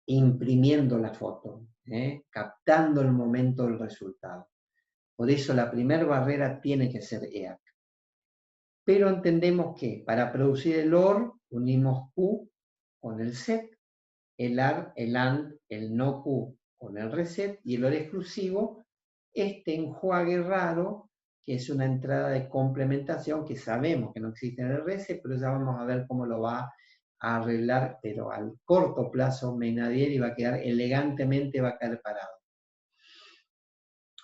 imprimiendo la foto, captando el momento del resultado. Por eso la primera barrera tiene que ser EAC. Pero entendemos que para producir el OR unimos Q con el set, el AR, el AND, el no Q con el reset y el OR exclusivo, este enjuague raro, que es una entrada de complementación que sabemos que no existe en el reset, pero ya vamos a ver cómo lo va a arreglar, pero al corto plazo Menadier va a quedar elegantemente, va a quedar parado.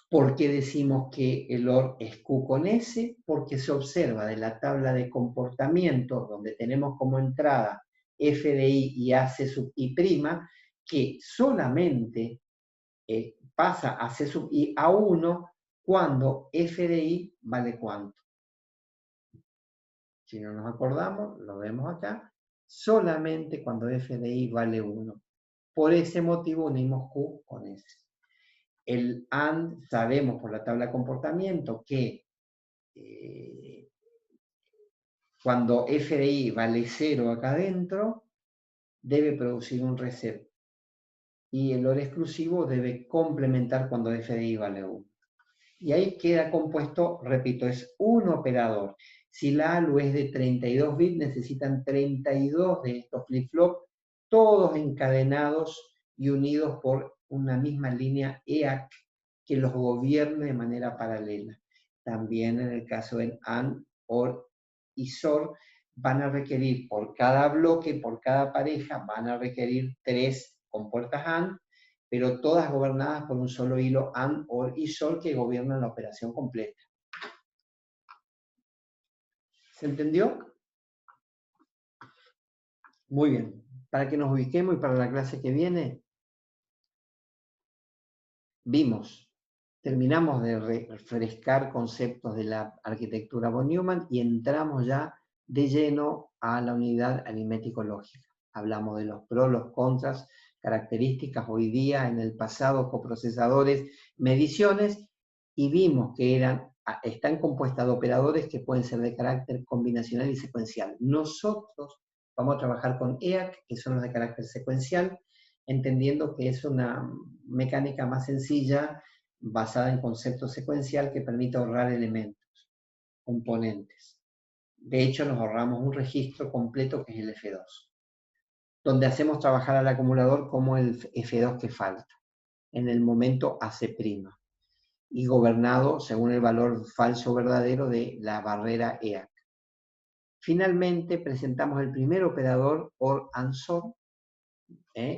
¿Por qué decimos que el OR es Q con S? Porque se observa de la tabla de comportamiento, donde tenemos como entrada F de I y AC sub I', que solamente pasa a C sub I a 1 cuando F de I vale cuánto. Si no nos acordamos, lo vemos acá, solamente cuando F de I vale 1. Por ese motivo unimos Q con S. El AND, sabemos por la tabla de comportamiento que cuando F de I vale 0 acá adentro, debe producir un reset. Y el OR exclusivo debe complementar cuando F de I vale 1. Y ahí queda compuesto, repito, es un operador. Si la ALU es de 32 bits, necesitan 32 de estos flip-flop, todos encadenados y unidos por una misma línea EAC que los gobierne de manera paralela. También en el caso del AND, OR y SOR, van a requerir por cada bloque, por cada pareja, van a requerir 3 compuertas AND, pero todas gobernadas por un solo hilo AND, OR y SOR que gobiernan la operación completa. ¿Se entendió? Muy bien. Para que nos ubiquemos y para la clase que viene, terminamos de refrescar conceptos de la arquitectura von Neumann y entramos ya de lleno a la unidad aritmético-lógica. Hablamos de los pros, los contras, características hoy día, en el pasado, coprocesadores, mediciones, y vimos que están compuestas de operadores que pueden ser de carácter combinacional y secuencial. Nosotros vamos a trabajar con EAC, que son los de carácter secuencial, entendiendo que es una mecánica más sencilla, basada en concepto secuencial que permite ahorrar elementos, componentes. De hecho, nos ahorramos un registro completo que es el F2, donde hacemos trabajar al acumulador como el F2 que falta, en el momento AC', y gobernado según el valor falso o verdadero de la barrera EAC. Finalmente, presentamos el primer operador OR AND SOR,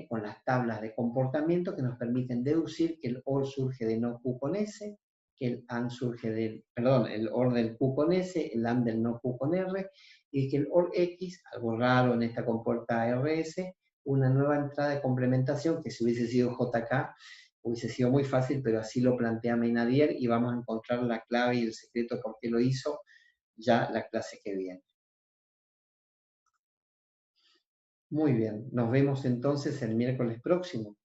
con las tablas de comportamiento que nos permiten deducir que el OR surge de no Q con S, que el AND surge del, perdón, el OR del Q con S, el AND del no Q con R, y que el OR X, algo raro en esta compuerta RS, una nueva entrada de complementación que si hubiese sido JK hubiese sido muy fácil, pero así lo plantea Meinadier y vamos a encontrar la clave y el secreto por qué lo hizo ya la clase que viene. Muy bien, nos vemos entonces el miércoles próximo.